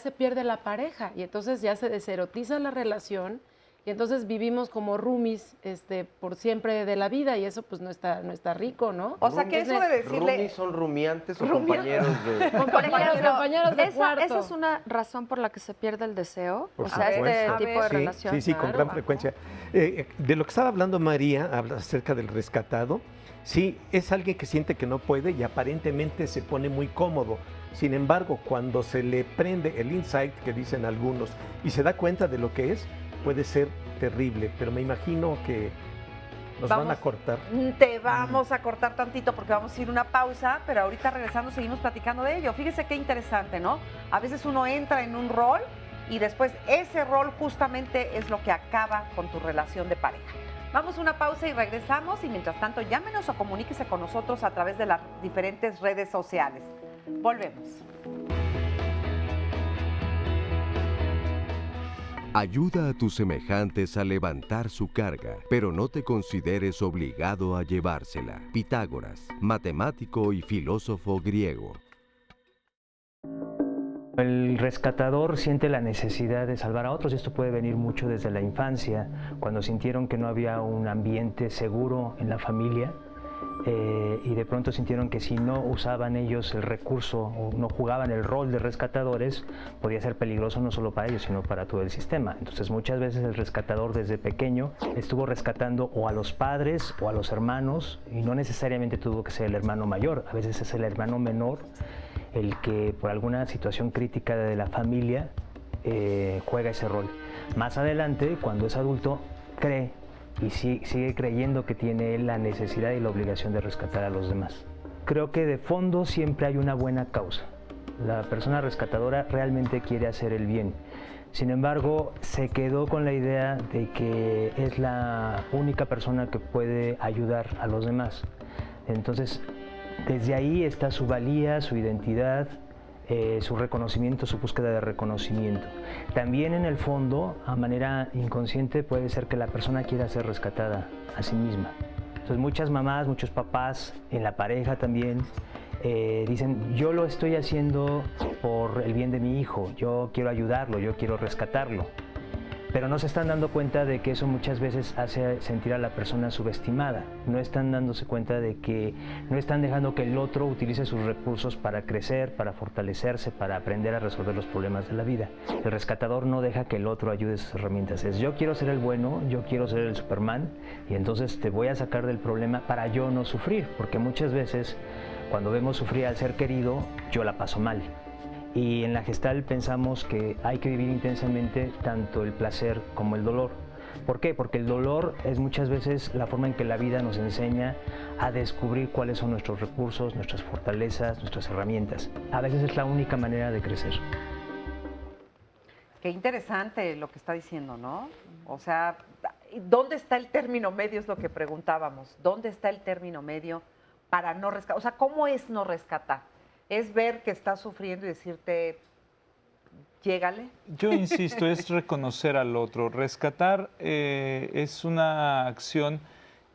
se pierde la pareja y entonces ya se deserotiza la relación y entonces vivimos como roomies por siempre de la vida y eso pues no está rico, ¿no? O sea, que eso de decirle... ¿Roomies son rumiantes o compañeros de...? compañeros de cuarto. Esa es una razón por la que se pierde el deseo, Por o sea, supuesto. tipo de relación. Sí, con gran frecuencia. De lo que estaba hablando María, habla acerca del rescatado, sí, es alguien que siente que no puede y aparentemente se pone muy cómodo. Sin embargo, cuando se le prende el insight, que dicen algunos, y se da cuenta de lo que es, puede ser terrible, pero me imagino que nos van a cortar. Te vamos a cortar tantito porque vamos a ir a una pausa, pero ahorita regresando seguimos platicando de ello. Fíjese qué interesante, ¿no? A veces uno entra en un rol y después ese rol justamente es lo que acaba con tu relación de pareja. Vamos a una pausa y regresamos. Y mientras tanto, llámenos o comuníquese con nosotros a través de las diferentes redes sociales. Volvemos. Ayuda a tus semejantes a levantar su carga, pero no te consideres obligado a llevársela. Pitágoras, matemático y filósofo griego. El rescatador siente la necesidad de salvar a otros, y esto puede venir mucho desde la infancia, cuando sintieron que no había un ambiente seguro en la familia y de pronto sintieron que si no usaban ellos el recurso o no jugaban el rol de rescatadores, podía ser peligroso no solo para ellos, sino para todo el sistema. Entonces muchas veces el rescatador desde pequeño estuvo rescatando o a los padres o a los hermanos, y no necesariamente tuvo que ser el hermano mayor, a veces es el hermano menor el que por alguna situación crítica de la familia juega ese rol. Más adelante, cuando es adulto, cree y sigue creyendo que tiene él la necesidad y la obligación de rescatar a los demás. Creo que de fondo siempre hay una buena causa. La persona rescatadora realmente quiere hacer el bien. Sin embargo, se quedó con la idea de que es la única persona que puede ayudar a los demás. Entonces, desde ahí está su valía, su identidad, su reconocimiento, su búsqueda de reconocimiento. También en el fondo, a manera inconsciente, puede ser que la persona quiera ser rescatada a sí misma. Entonces muchas mamás, muchos papás, en la pareja también, dicen, yo lo estoy haciendo por el bien de mi hijo, yo quiero ayudarlo, yo quiero rescatarlo. Pero no se están dando cuenta de que eso muchas veces hace sentir a la persona subestimada. No están dándose cuenta de que no están dejando que el otro utilice sus recursos para crecer, para fortalecerse, para aprender a resolver los problemas de la vida. El rescatador no deja que el otro ayude sus herramientas. Es yo quiero ser el bueno, yo quiero ser el Superman, y entonces te voy a sacar del problema para yo no sufrir. Porque muchas veces cuando vemos sufrir al ser querido, yo la paso mal. Y en la Gestalt pensamos que hay que vivir intensamente tanto el placer como el dolor. ¿Por qué? Porque el dolor es muchas veces la forma en que la vida nos enseña a descubrir cuáles son nuestros recursos, nuestras fortalezas, nuestras herramientas. A veces es la única manera de crecer. Qué interesante lo que está diciendo, ¿no? O sea, ¿dónde está el término medio? Es lo que preguntábamos. ¿Dónde está el término medio para no rescatar? O sea, ¿cómo es no rescatar? Es ver que estás sufriendo y decirte, llégale. Yo insisto, es reconocer al otro. Rescatar es una acción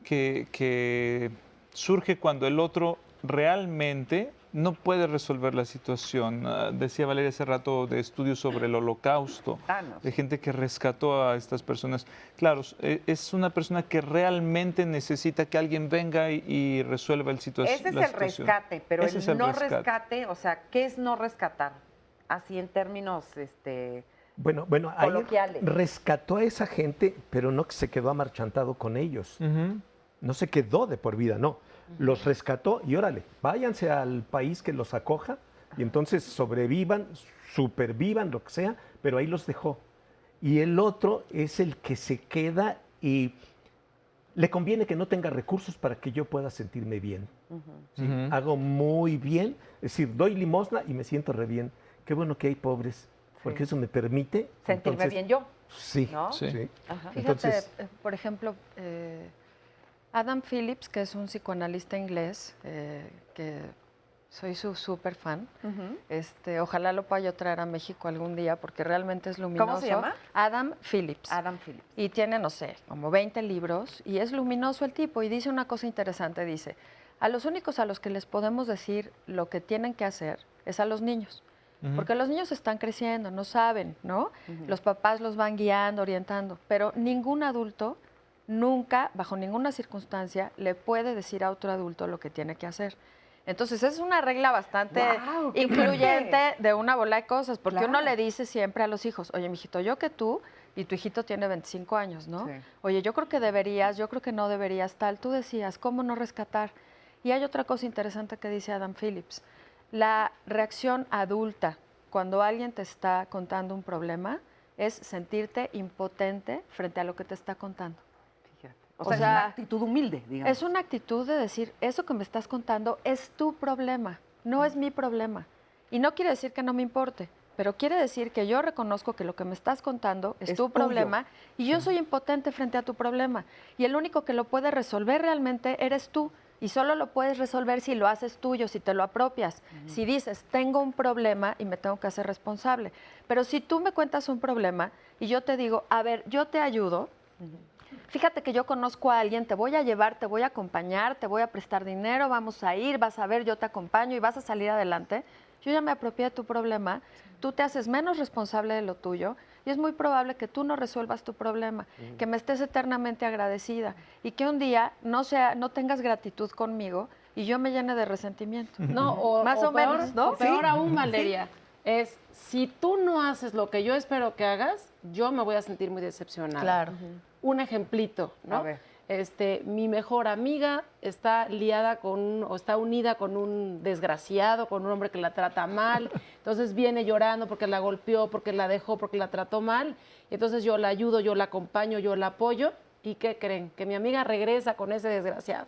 que surge cuando el otro realmente no puede resolver la situación. Decía Valeria hace rato de estudios sobre el Holocausto, de gente que rescató a estas personas. Claro, es una persona que realmente necesita que alguien venga y resuelva la situación. Ese es el rescate, pero el no rescate, o sea, ¿qué es no rescatar? Así en términos Bueno, coloquiales. ahí rescató a esa gente, pero no se quedó amarchantado con ellos. No se quedó de por vida, no. Los rescató y órale, váyanse al país que los acoja y entonces sobrevivan, supervivan, lo que sea, pero ahí los dejó. Y el otro es el que se queda y le conviene que no tenga recursos para que yo pueda sentirme bien. ¿Sí? Hago muy bien, es decir, doy limosna y me siento re bien. Qué bueno que hay pobres, porque eso me permite sentirme bien yo. Sí, ¿no? sí. Fíjate, Entonces, por ejemplo, Adam Phillips, que es un psicoanalista inglés, que soy su súper fan, ojalá lo pueda yo traer a México algún día porque realmente es luminoso. ¿Cómo se llama? Adam Phillips. Adam Phillips. Y tiene, no sé, como 20 libros y es luminoso el tipo y dice una cosa interesante, dice, a los únicos a los que les podemos decir lo que tienen que hacer es a los niños. Porque los niños están creciendo, no saben, ¿no? Los papás los van guiando, orientando, pero ningún adulto nunca, bajo ninguna circunstancia, le puede decir a otro adulto lo que tiene que hacer. Entonces, es una regla bastante incluyente de una bola de cosas, porque uno le dice siempre a los hijos, oye, mijito, yo que tú, y tu hijito tiene 25 años, ¿no? Sí. Oye, yo creo que deberías, yo creo que no deberías, tal. Tú decías, ¿cómo no rescatar? Y hay otra cosa interesante que dice Adam Phillips. La reacción adulta cuando alguien te está contando un problema es sentirte impotente frente a lo que te está contando. O sea, es una actitud humilde, digamos. Es una actitud de decir, eso que me estás contando es tu problema, no es mi problema. Y no quiere decir que no me importe, pero quiere decir que yo reconozco que lo que me estás contando es tu tuyo. problema y yo soy impotente frente a tu problema. Y el único que lo puede resolver realmente eres tú. Y solo lo puedes resolver si lo haces tuyo, si te lo apropias. Si dices, tengo un problema y me tengo que hacer responsable. Pero si tú me cuentas un problema y yo te digo, a ver, yo te ayudo, fíjate que yo conozco a alguien, te voy a llevar, te voy a acompañar, te voy a prestar dinero, vamos a ir, vas a ver, yo te acompaño y vas a salir adelante. Yo ya me apropié de tu problema, tú te haces menos responsable de lo tuyo y es muy probable que tú no resuelvas tu problema, que me estés eternamente agradecida y que un día no tengas gratitud conmigo y yo me llene de resentimiento. No, Más o peor, menos, ¿no? o peor Sí. aún, Valeria, es si tú no haces lo que yo espero que hagas, yo me voy a sentir muy decepcionada. Claro. Un ejemplito, ¿no? A ver. Mi mejor amiga está liada o está unida con un desgraciado, con un hombre que la trata mal. Entonces viene llorando porque la golpeó, porque la dejó, porque la trató mal. Entonces yo la ayudo, yo la acompaño, yo la apoyo. ¿Y qué creen? Que mi amiga regresa con ese desgraciado.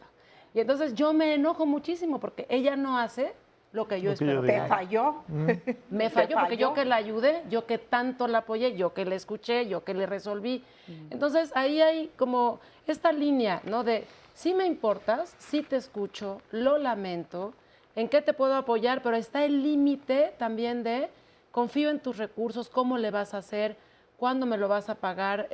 Y entonces yo me enojo muchísimo porque ella no hace lo que yo espero que Te haga. falló. Me falló porque yo que la ayudé, yo que tanto la apoyé, yo que le escuché, yo que le resolví. Entonces ahí hay como esta línea, ¿no? De sí me importas, sí te escucho, lo lamento, en qué te puedo apoyar, pero está el límite también de confío en tus recursos, cómo le vas a hacer, cuándo me lo vas a pagar,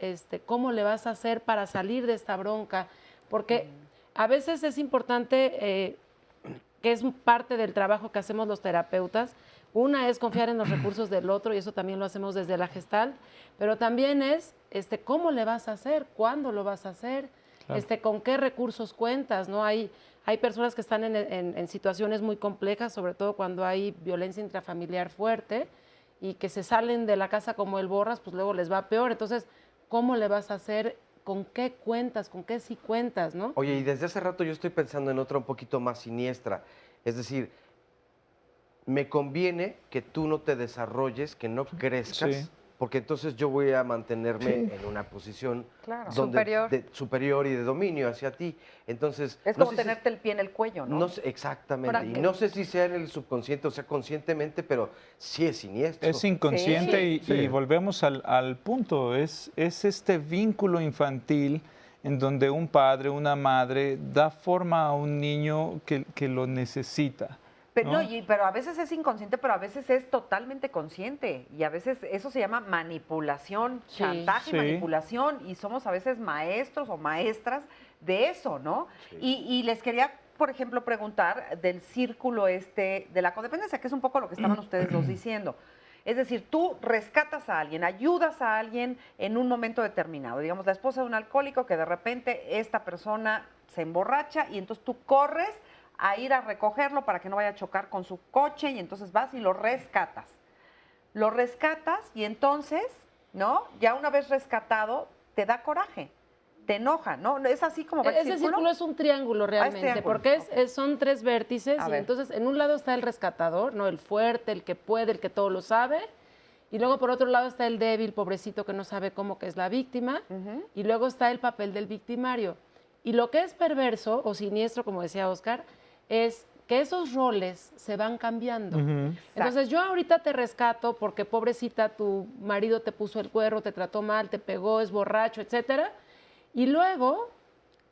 cómo le vas a hacer para salir de esta bronca, porque a veces es importante que es parte del trabajo que hacemos los terapeutas. Una es confiar en los recursos del otro, y eso también lo hacemos desde la Gestalt, pero también es cómo le vas a hacer, cuándo lo vas a hacer, Claro. con qué recursos cuentas, ¿no? Hay personas que están en situaciones muy complejas, sobre todo cuando hay violencia intrafamiliar fuerte, y que se salen de la casa como el borras, pues luego les va peor. Entonces, ¿cómo le vas a hacer? ¿Con qué cuentas? ¿Con qué sí cuentas, no? Oye, y desde hace rato yo estoy pensando en otra un poquito más siniestra. Es decir, me conviene que tú no te desarrolles, que no crezcas, Sí. porque entonces yo voy a mantenerme en una posición Claro. Superior. superior y de dominio hacia ti. Entonces, Es no como sé si- tenerte el pie en el cuello, ¿no? no sé, exactamente. Para Y que- no sé si sea en el subconsciente o sea conscientemente, pero sí es siniestro. Es inconsciente Sí. y volvemos al punto, es este vínculo infantil en donde un padre, una madre da forma a un niño que lo necesita. Pero, ¿no? pero a veces es inconsciente, pero a veces es totalmente consciente. Y a veces eso se llama manipulación, Sí. chantaje Sí. y manipulación. Y somos a veces maestros o maestras de eso, ¿no? Y les quería, por ejemplo, preguntar del círculo de la codependencia, que es un poco lo que estaban ustedes dos diciendo. Es decir, tú rescatas a alguien, ayudas a alguien en un momento determinado. Digamos, la esposa de un alcohólico que de repente esta persona se emborracha y entonces tú corres a ir a recogerlo para que no vaya a chocar con su coche y entonces vas y lo rescatas. Lo rescatas y entonces, ¿no? Ya una vez rescatado, te da coraje, te enoja, ¿no? Es así como va el Ese círculo es un triángulo realmente, triángulo, porque son tres vértices A y ver. entonces en un lado está el rescatador, ¿no? El fuerte, el que puede, el que todo lo sabe, y luego por otro lado está el débil, pobrecito que no sabe cómo que es la víctima, y luego está el papel del victimario. Y lo que es perverso o siniestro, como decía Oscar, es que esos roles se van cambiando. Entonces yo ahorita te rescato porque pobrecita tu marido te puso el cuerno, te trató mal, te pegó, es borracho, etcétera. Y luego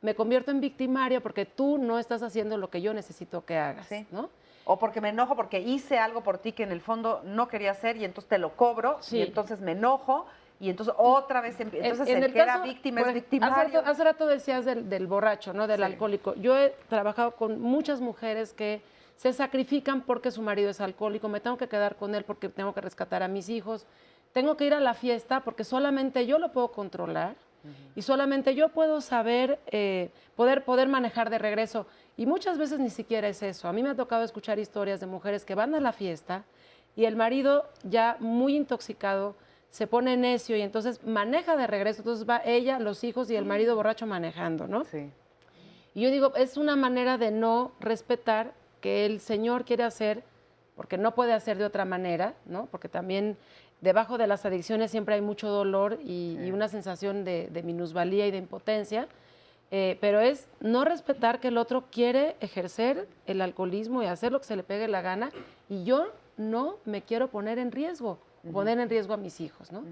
me convierto en victimaria porque tú no estás haciendo lo que yo necesito que hagas, Sí. ¿no? O porque me enojo porque hice algo por ti que en el fondo no quería hacer y entonces te lo cobro Sí. y entonces me enojo y entonces otra vez entonces En el que era caso, víctima por es ejemplo, victimario. Hace rato decías del borracho, ¿no? Del alcohólico. Yo he trabajado con muchas mujeres que se sacrifican porque su marido es alcohólico. Me tengo que quedar con él porque tengo que rescatar a mis hijos. Tengo que ir a la fiesta porque solamente yo lo puedo controlar y solamente yo puedo saber, poder manejar de regreso. Y muchas veces ni siquiera es eso. A mí me ha tocado escuchar historias de mujeres que van a la fiesta y el marido ya muy intoxicado se pone necio y entonces maneja de regreso. Entonces va ella, los hijos y el marido borracho manejando, ¿no? Sí. Y yo digo, es una manera de no respetar que el Señor quiere hacer, porque no puede hacer de otra manera, ¿no? Porque también debajo de las adicciones siempre hay mucho dolor y una sensación de minusvalía y de impotencia, pero es no respetar que el otro quiere ejercer el alcoholismo y hacer lo que se le pegue la gana y yo no me quiero poner en riesgo poner en riesgo a mis hijos, ¿no?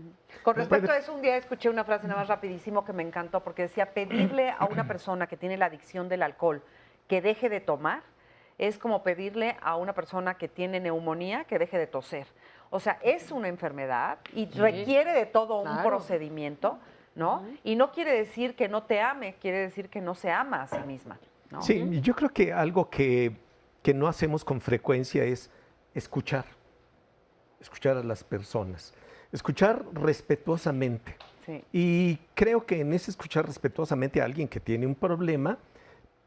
Con respecto a eso, un día escuché una frase nada más rapidísimo que me encantó, porque decía, pedirle a una persona que tiene la adicción del alcohol que deje de tomar es como pedirle a una persona que tiene neumonía que deje de toser. O sea, es una enfermedad y requiere de todo un procedimiento, ¿no? Y no quiere decir que no te ame, quiere decir que no se ama a sí misma, ¿no? Sí, yo creo que algo que no hacemos con frecuencia es escuchar a las personas, escuchar respetuosamente. Sí. Y creo que en ese escuchar respetuosamente a alguien que tiene un problema,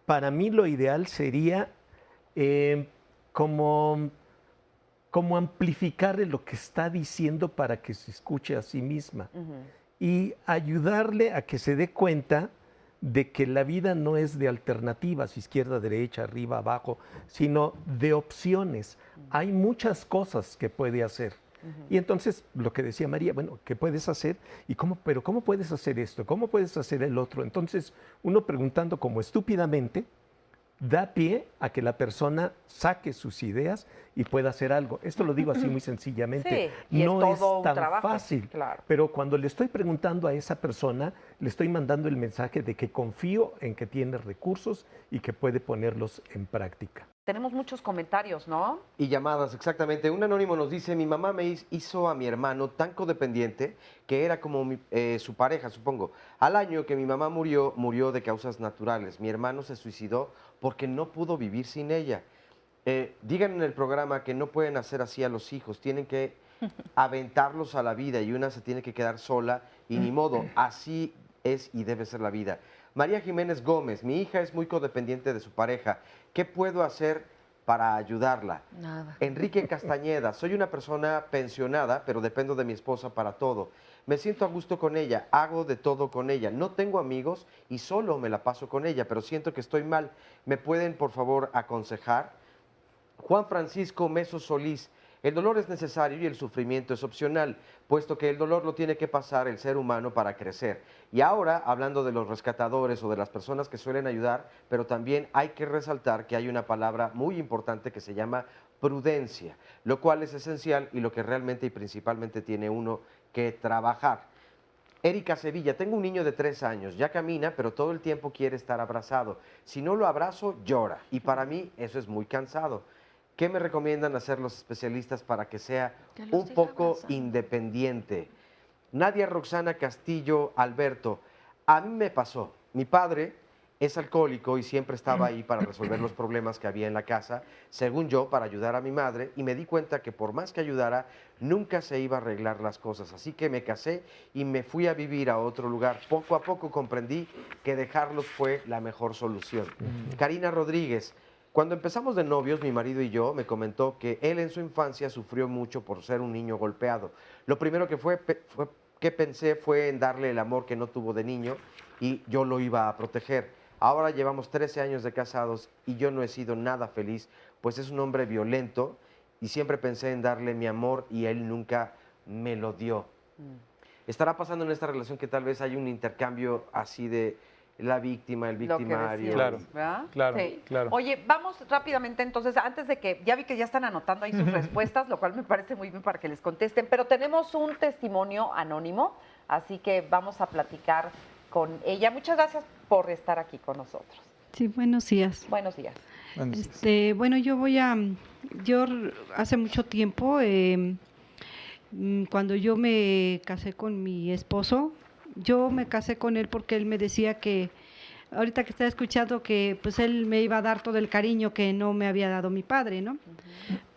para mí lo ideal sería como amplificarle lo que está diciendo para que se escuche a sí misma y ayudarle a que se dé cuenta de que la vida no es de alternativas, izquierda, derecha, arriba, abajo, sino de opciones. Hay muchas cosas que puede hacer. Y entonces, lo que decía María, bueno, ¿qué puedes hacer? Pero ¿cómo puedes hacer esto? ¿Cómo puedes hacer el otro? Entonces, uno preguntando como estúpidamente, da pie a que la persona saque sus ideas y pueda hacer algo. Esto lo digo así muy sencillamente. Sí, y no es todo un tan trabajo, fácil, claro. pero cuando le estoy preguntando a esa persona, le estoy mandando el mensaje de que confío en que tiene recursos y que puede ponerlos en práctica. Tenemos muchos comentarios, ¿no? Y llamadas, exactamente. Un anónimo nos dice, mi mamá me hizo a mi hermano tan codependiente que era como su pareja, supongo. Al año que mi mamá murió de causas naturales. Mi hermano se suicidó porque no pudo vivir sin ella. Digan en el programa que no pueden hacer así a los hijos, tienen que aventarlos a la vida y una se tiene que quedar sola y ni modo, así es y debe ser la vida. María Jiménez Gómez, mi hija es muy codependiente de su pareja. ¿Qué puedo hacer para ayudarla? Nada. Enrique Castañeda, soy una persona pensionada, pero dependo de mi esposa para todo. Me siento a gusto con ella, hago de todo con ella. No tengo amigos y solo me la paso con ella, pero siento que estoy mal. ¿Me pueden, por favor, aconsejar? Juan Francisco Meso Solís, el dolor es necesario y el sufrimiento es opcional, puesto que el dolor lo tiene que pasar el ser humano para crecer. Y ahora, hablando de los rescatadores o de las personas que suelen ayudar, pero también hay que resaltar que hay una palabra muy importante que se llama prudencia, lo cual es esencial y lo que realmente y principalmente tiene uno que trabajar. Erika Sevilla, tengo un niño de 3 años, ya camina, pero todo el tiempo quiere estar abrazado. Si no lo abrazo, llora. Y para mí eso es muy cansado. ¿Qué me recomiendan hacer los especialistas para que sea un poco independiente? Nadia Roxana Castillo Alberto, a mí me pasó. Mi padre es alcohólico y siempre estaba ahí para resolver los problemas que había en la casa, según yo, para ayudar a mi madre, y me di cuenta que por más que ayudara, nunca se iba a arreglar las cosas. Así que me casé y me fui a vivir a otro lugar. Poco a poco comprendí que dejarlos fue la mejor solución. Karina Rodríguez, cuando empezamos de novios, mi marido y yo, me comentó que él en su infancia sufrió mucho por ser un niño golpeado. Lo primero que pensé fue en darle el amor que no tuvo de niño y yo lo iba a proteger. Ahora llevamos 13 años de casados y yo no he sido nada feliz, pues es un hombre violento y siempre pensé en darle mi amor y él nunca me lo dio. ¿Estará pasando en esta relación que tal vez hay un intercambio así de la víctima, el victimario? Claro, ¿verdad? claro, Sí. claro. Oye, vamos rápidamente entonces, antes de que, ya vi que ya están anotando ahí sus respuestas, lo cual me parece muy bien para que les contesten, pero tenemos un testimonio anónimo, así que vamos a platicar con ella. Muchas gracias por estar aquí con nosotros. Sí, buenos días. Buenos días. Bueno, yo hace mucho tiempo, cuando yo me casé con mi esposo, yo me casé con él porque él me decía que, ahorita que estaba escuchando, que pues él me iba a dar todo el cariño que no me había dado mi padre, ¿no?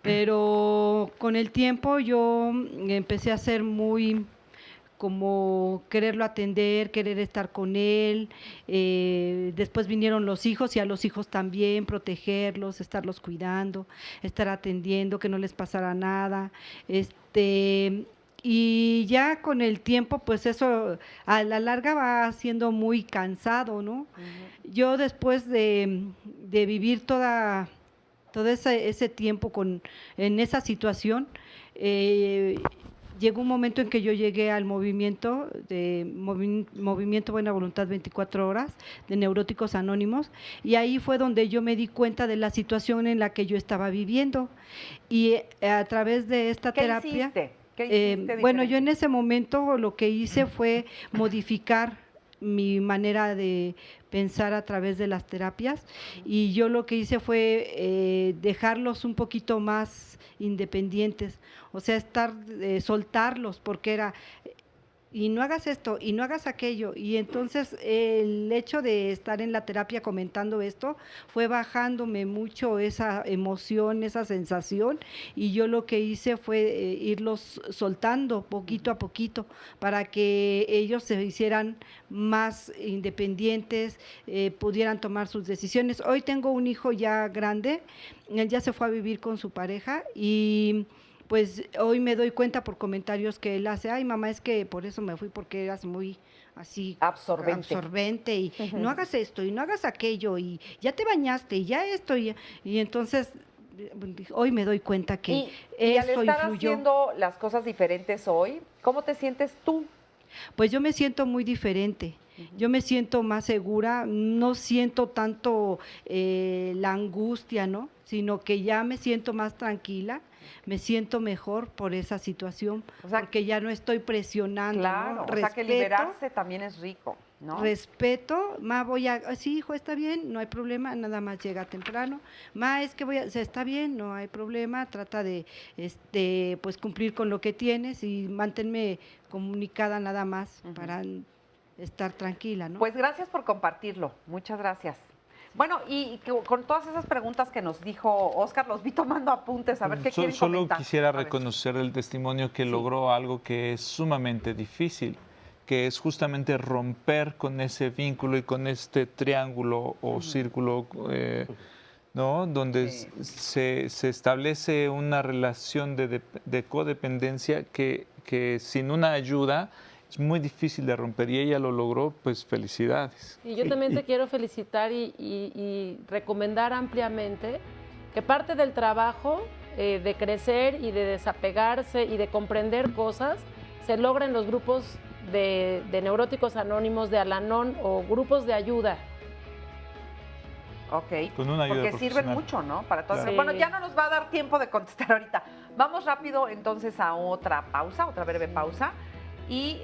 Pero con el tiempo yo empecé a ser muy como quererlo atender, querer estar con él, después vinieron los hijos y a los hijos también protegerlos, estarlos cuidando, estar atendiendo, que no les pasara nada, y ya con el tiempo, pues eso a la larga va siendo muy cansado, ¿no? Yo después de vivir todo ese tiempo en esa situación, llegó un momento en que yo llegué al movimiento Buena Voluntad 24 Horas, de Neuróticos Anónimos, y ahí fue donde yo me di cuenta de la situación en la que yo estaba viviendo. Y a través de esta terapia… ¿Qué hiciste? ¿Qué hiciste Bueno, diferente? yo en ese momento lo que hice fue modificar mi manera de pensar a través de las terapias y yo lo que hice fue dejarlos un poquito más independientes, o sea, soltarlos, porque era y no hagas esto, y no hagas aquello. Y entonces el hecho de estar en la terapia comentando esto fue bajándome mucho esa emoción, esa sensación, y yo lo que hice fue irlos soltando poquito a poquito para que ellos se hicieran más independientes, pudieran tomar sus decisiones. Hoy tengo un hijo ya grande, él ya se fue a vivir con su pareja y pues hoy me doy cuenta por comentarios que él hace, ay mamá, es que por eso me fui, porque eras muy así absorbente y no hagas esto y no hagas aquello y ya te bañaste y ya esto y entonces hoy me doy cuenta que y al eso estar influyó. haciendo las cosas diferentes hoy, ¿cómo te sientes tú? Pues yo me siento muy diferente. Yo me siento más segura, no siento tanto la angustia, ¿no? Sino que ya me siento más tranquila, me siento mejor por esa situación, porque ya no estoy presionando. Claro, ¿no? o sea que liberarse también es rico, ¿no? Respeto, sí, hijo, está bien, no hay problema, nada más llega temprano. Es que está bien, no hay problema, trata de pues cumplir con lo que tienes y manténme comunicada nada más para estar tranquila, ¿no? Pues gracias por compartirlo, muchas gracias. Bueno, y con todas esas preguntas que nos dijo Óscar, los vi tomando apuntes, a ver qué quieren Solo comentar. quisiera reconocer el testimonio que logró algo que es sumamente difícil, que es justamente romper con ese vínculo y con este triángulo o círculo, ¿no? Donde se establece una relación de codependencia que sin una ayuda es muy difícil de romper y ella lo logró, pues felicidades. Y yo también te quiero felicitar y recomendar ampliamente que parte del trabajo de crecer y de desapegarse y de comprender cosas se logra en los grupos de neuróticos anónimos, de Al-Anon o grupos de ayuda. Ok, con una ayuda porque sirven profesional. mucho, ¿no? Para todas. Claro. Bueno, Sí. ya no nos va a dar tiempo de contestar ahorita. Vamos rápido entonces a otra pausa, otra breve pausa. Y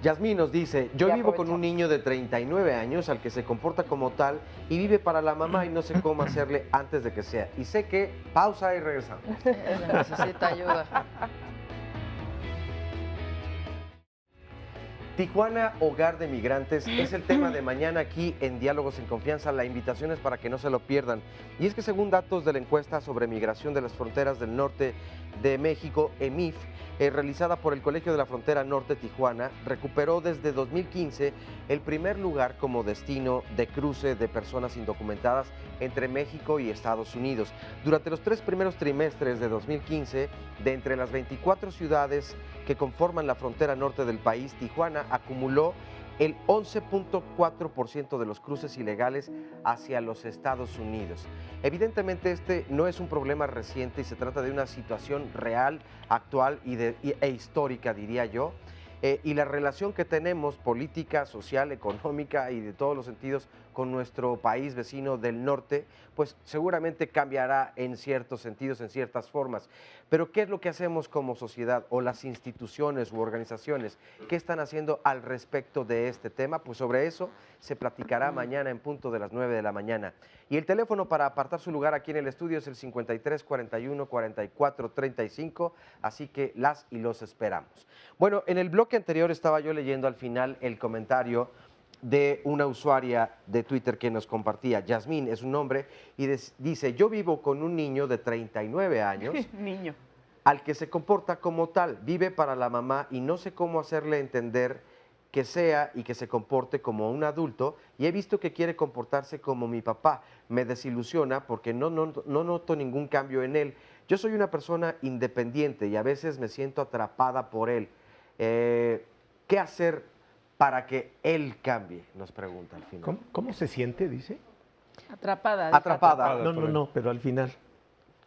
Yasmín nos dice, yo Ya vivo con aprovechamos. un niño de 39 años al que se comporta como tal y vive para la mamá y no sé cómo hacerle antes de que sea. Y sé que, pausa y regresamos. Necesita ayuda. Tijuana, hogar de migrantes, es el tema de mañana aquí en Diálogos en Confianza. La invitación es para que no se lo pierdan. Y es que según datos de la encuesta sobre migración de las fronteras del norte de México, EMIF, realizada por el Colegio de la Frontera Norte Tijuana, recuperó desde 2015 el primer lugar como destino de cruce de personas indocumentadas entre México y Estados Unidos. Durante los 3 primeros trimestres de 2015, de entre las 24 ciudades que conforman la frontera norte del país, Tijuana acumuló el 11.4% de los cruces ilegales hacia los Estados Unidos. Evidentemente este no es un problema reciente y se trata de una situación real, actual e histórica, diría yo. Y la relación que tenemos política, social, económica y de todos los sentidos con nuestro país vecino del norte, pues seguramente cambiará en ciertos sentidos, en ciertas formas. Pero ¿qué es lo que hacemos como sociedad o las instituciones u organizaciones? ¿Qué están haciendo al respecto de este tema? Pues sobre eso se platicará mañana en punto de las 9 de la mañana. Y el teléfono para apartar su lugar aquí en el estudio es el 53 41 44 35, así que las y los esperamos. Bueno, en el bloque anterior estaba yo leyendo al final el comentario de una usuaria de Twitter que nos compartía, Yasmín es un nombre, y dice, yo vivo con un niño de 39 años, niño, al que se comporta como tal, vive para la mamá y no sé cómo hacerle entender que sea y que se comporte como un adulto, y he visto que quiere comportarse como mi papá. Me desilusiona porque no noto ningún cambio en él. Yo soy una persona independiente y a veces me siento atrapada por él. ¿Qué hacer para que él cambie? Nos pregunta al final. ¿Cómo se siente, dice? Atrapada. Atrapada. No, pero al final.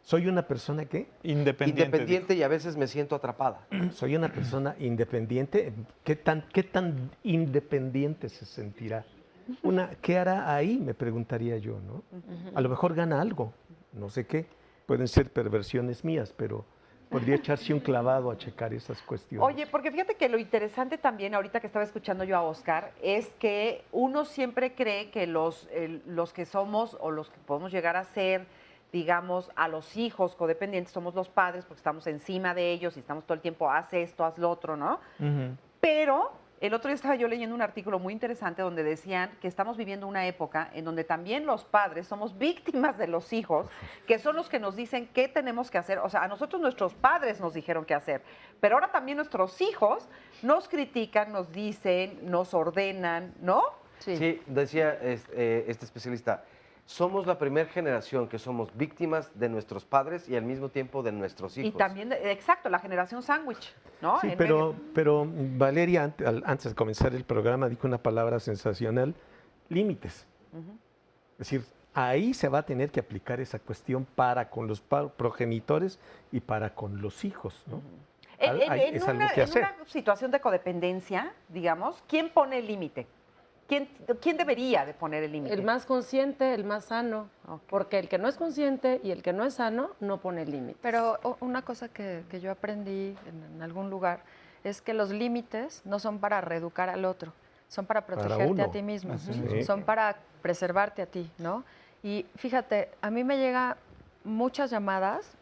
¿Soy una persona qué? Independiente y a veces me siento atrapada. Soy una persona independiente. ¿Qué tan independiente se sentirá? ¿Qué hará ahí? Me preguntaría yo, ¿no? A lo mejor gana algo, no sé qué. Pueden ser perversiones mías, pero podría echarse un clavado a checar esas cuestiones. Oye, porque fíjate que lo interesante también, ahorita que estaba escuchando yo a Oscar, es que uno siempre cree que los que somos o los que podemos llegar a ser, digamos, a los hijos codependientes, somos los padres porque estamos encima de ellos y estamos todo el tiempo, haz esto, haz lo otro, ¿no? Pero el otro día estaba yo leyendo un artículo muy interesante donde decían que estamos viviendo una época en donde también los padres somos víctimas de los hijos, que son los que nos dicen qué tenemos que hacer. O sea, a nosotros nuestros padres nos dijeron qué hacer, pero ahora también nuestros hijos nos critican, nos dicen, nos ordenan, ¿no? Sí, decía este especialista, somos la primera generación que somos víctimas de nuestros padres y al mismo tiempo de nuestros hijos. Y también, exacto, la generación sándwich, ¿no? Sí, pero Valeria, antes de comenzar el programa, dijo una palabra sensacional, límites. Es decir, ahí se va a tener que aplicar esa cuestión para con los progenitores y para con los hijos, ¿no? En una situación de codependencia, digamos, ¿quién pone el límite? ¿Quién debería de poner el límite? El más consciente, el más sano, porque el que no es consciente y el que no es sano no pone el límite. Pero una cosa que yo aprendí en algún lugar es que los límites no son para reeducar al otro, son para protegerte a ti mismo, son para preservarte a ti, ¿no? Y fíjate, a mí me llega muchas llamadas,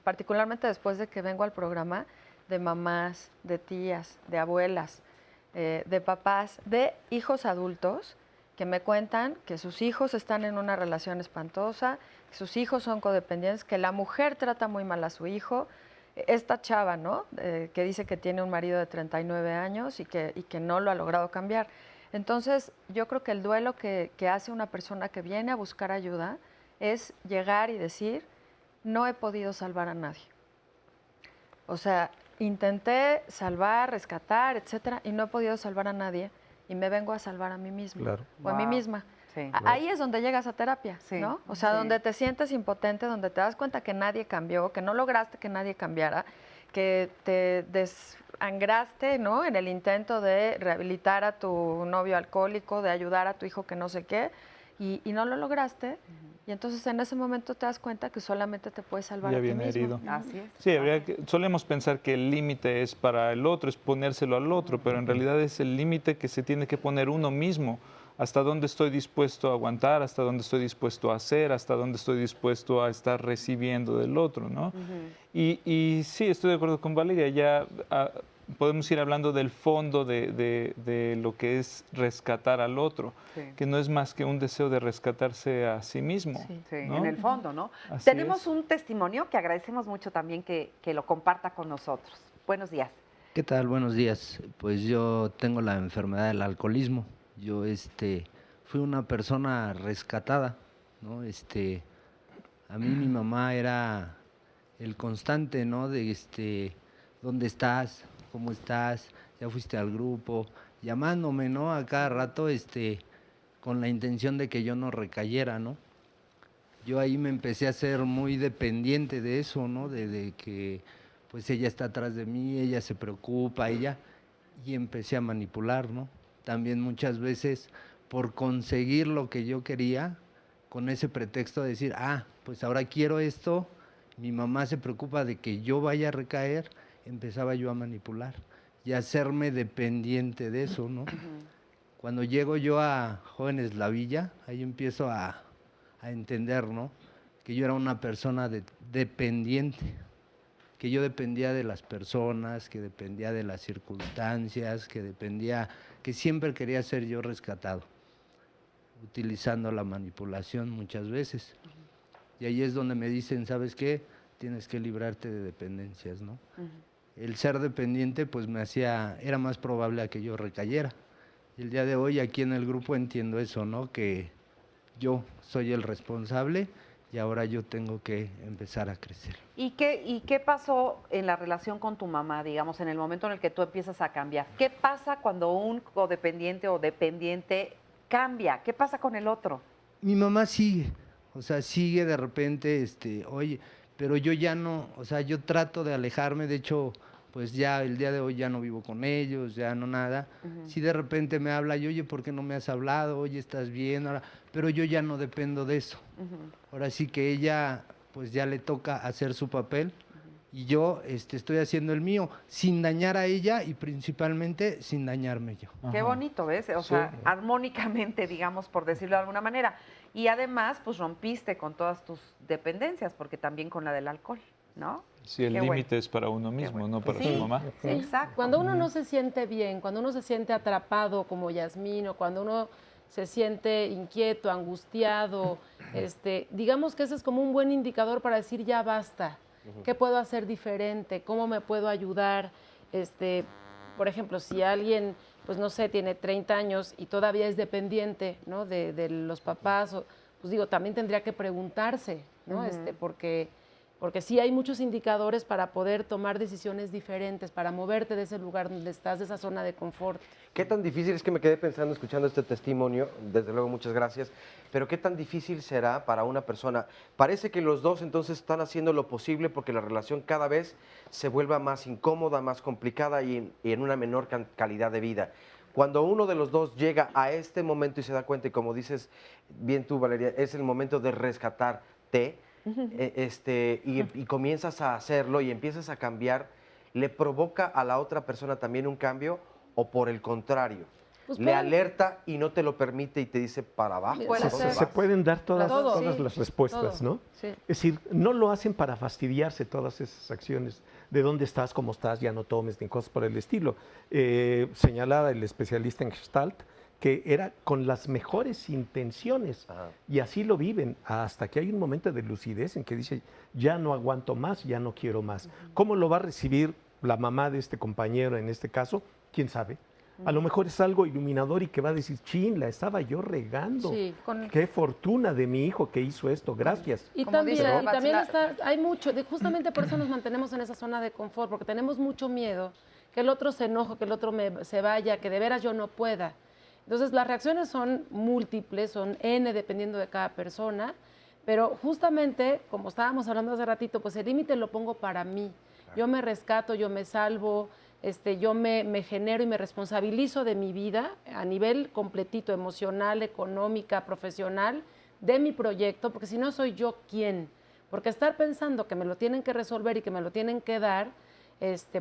particularmente después de que vengo al programa, de mamás, de tías, de abuelas, de papás, de hijos adultos que me cuentan que sus hijos están en una relación espantosa, que sus hijos son codependientes, que la mujer trata muy mal a su hijo. Esta chava, ¿no? Que dice que tiene un marido de 39 años y que no lo ha logrado cambiar. Entonces, yo creo que el duelo que hace una persona que viene a buscar ayuda es llegar y decir, no he podido salvar a nadie. O sea, intenté salvar, rescatar, etcétera, y no he podido salvar a nadie y me vengo a salvar a mí misma o a mí misma. Sí, ahí es donde llegas a terapia, ¿no? O sea, donde te sientes impotente, donde te das cuenta que nadie cambió, que no lograste que nadie cambiara, que te desangraste, ¿no? En el intento de rehabilitar a tu novio alcohólico, de ayudar a tu hijo que no sé qué, y no lo lograste. Y entonces en ese momento te das cuenta que solamente te puedes salvar ya a ti viene mismo. herido. Así es. Sí, solemos pensar que el límite es para el otro, es ponérselo al otro, pero en realidad es el límite que se tiene que poner uno mismo. Hasta dónde estoy dispuesto a aguantar, hasta dónde estoy dispuesto a hacer, hasta dónde estoy dispuesto a estar recibiendo del otro, ¿no? Y sí, estoy de acuerdo con Valeria, ya podemos ir hablando del fondo de lo que es rescatar al otro, que no es más que un deseo de rescatarse a sí mismo. ¿no? En el fondo, ¿no? Así Tenemos es. un testimonio que agradecemos mucho también que lo comparta con nosotros. Buenos días. ¿Qué tal? Buenos días. Pues yo tengo la enfermedad del alcoholismo. Yo fui una persona rescatada, ¿no? A mí mi mamá era el constante, ¿no? De ¿dónde estás? ¿Cómo estás? ¿Ya fuiste al grupo? Llamándome, ¿no? A cada rato, con la intención de que yo no recayera, ¿no? Yo ahí me empecé a ser muy dependiente de eso, ¿no? De que, pues ella está atrás de mí, ella se preocupa, y empecé a manipular, ¿no? También muchas veces por conseguir lo que yo quería, con ese pretexto de decir, pues ahora quiero esto, mi mamá se preocupa de que yo vaya a recaer, empezaba yo a manipular y a hacerme dependiente de eso, ¿no? Cuando llego yo a Jóvenes La Villa, ahí empiezo a entender, ¿no? Que yo era una persona dependiente, que yo dependía de las personas, que dependía de las circunstancias, que siempre quería ser yo rescatado, utilizando la manipulación muchas veces. Y ahí es donde me dicen, ¿sabes qué? Tienes que librarte de dependencias, ¿no? El ser dependiente, pues era más probable a que yo recayera. Y el día de hoy aquí en el grupo entiendo eso, ¿no? Que yo soy el responsable y ahora yo tengo que empezar a crecer. ¿Y qué pasó en la relación con tu mamá, digamos, en el momento en el que tú empiezas a cambiar? ¿Qué pasa cuando un codependiente o dependiente cambia? ¿Qué pasa con el otro? Mi mamá sigue, o sea, sigue de repente, oye, pero yo ya no, o sea, yo trato de alejarme, de hecho, pues ya el día de hoy ya no vivo con ellos, ya no nada. Si de repente me habla, y, oye, ¿por qué no me has hablado? Oye, ¿estás bien? Ahora, pero yo ya no dependo de eso. Ahora sí que ella, pues ya le toca hacer su papel y yo estoy haciendo el mío sin dañar a ella y principalmente sin dañarme yo. Qué bonito, ¿ves? O sea, armónicamente, digamos, por decirlo de alguna manera. Y además, pues rompiste con todas tus dependencias, porque también con la del alcohol, ¿no? Sí, el Qué límite bueno. es para uno mismo, no para Sí, su mamá. sí, exacto. Cuando uno no se siente bien, cuando uno se siente atrapado como Yasmín, o cuando uno se siente inquieto, angustiado, digamos que ese es como un buen indicador para decir ya basta. ¿Qué puedo hacer diferente? ¿Cómo me puedo ayudar? Por ejemplo, si alguien, pues no sé, tiene 30 años y todavía es dependiente, ¿no? de los papás, pues digo, también tendría que preguntarse, ¿no? Porque sí hay muchos indicadores para poder tomar decisiones diferentes, para moverte de ese lugar donde estás, de esa zona de confort. ¿Qué tan difícil es que me quedé pensando escuchando este testimonio? Desde luego, muchas gracias. Pero ¿qué tan difícil será para una persona? Parece que los dos entonces están haciendo lo posible porque la relación cada vez se vuelva más incómoda, más complicada y en una menor calidad de vida. Cuando uno de los dos llega a este momento y se da cuenta, y como dices bien tú, Valeria, es el momento de rescatarte, y comienzas a hacerlo y empiezas a cambiar, ¿le provoca a la otra persona también un cambio o por el contrario? Pues le alerta y no te lo permite y te dice para abajo. Se pueden dar todas sí, las respuestas, todo, ¿no? sí. Es decir, no lo hacen para fastidiarse todas esas acciones. ¿De dónde estás? ¿Cómo estás? Ya no tomes, ni cosas por el estilo. Señalaba el especialista en Gestalt que era con las mejores intenciones. Y así lo viven, hasta que hay un momento de lucidez en que dice, ya no aguanto más, ya no quiero más. ¿Cómo lo va a recibir la mamá de este compañero en este caso? ¿Quién sabe? A lo mejor es algo iluminador y que va a decir, chin, la estaba yo regando. Sí, Qué fortuna de mi hijo que hizo esto, gracias. Y también, hay mucho, justamente por eso nos mantenemos en esa zona de confort, porque tenemos mucho miedo que el otro se enoje, que el otro se vaya, que de veras yo no pueda. Entonces, las reacciones son múltiples, son N dependiendo de cada persona, pero justamente, como estábamos hablando hace ratito, pues el límite lo pongo para mí. Yo me rescato, yo me salvo, yo me genero y me responsabilizo de mi vida a nivel completito, emocional, económica, profesional, de mi proyecto, porque si no soy yo quién. Porque estar pensando que me lo tienen que resolver y que me lo tienen que dar,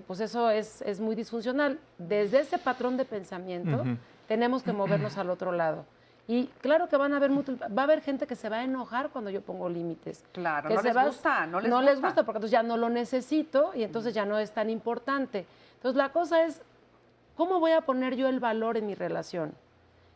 pues eso es muy disfuncional. Desde ese patrón de pensamiento, tenemos que movernos al otro lado. Y claro que va a haber gente que se va a enojar cuando yo pongo límites. Claro, que no les gusta, no les gusta porque entonces ya no lo necesito y entonces ya no es tan importante. Entonces la cosa es, ¿cómo voy a poner yo el valor en mi relación?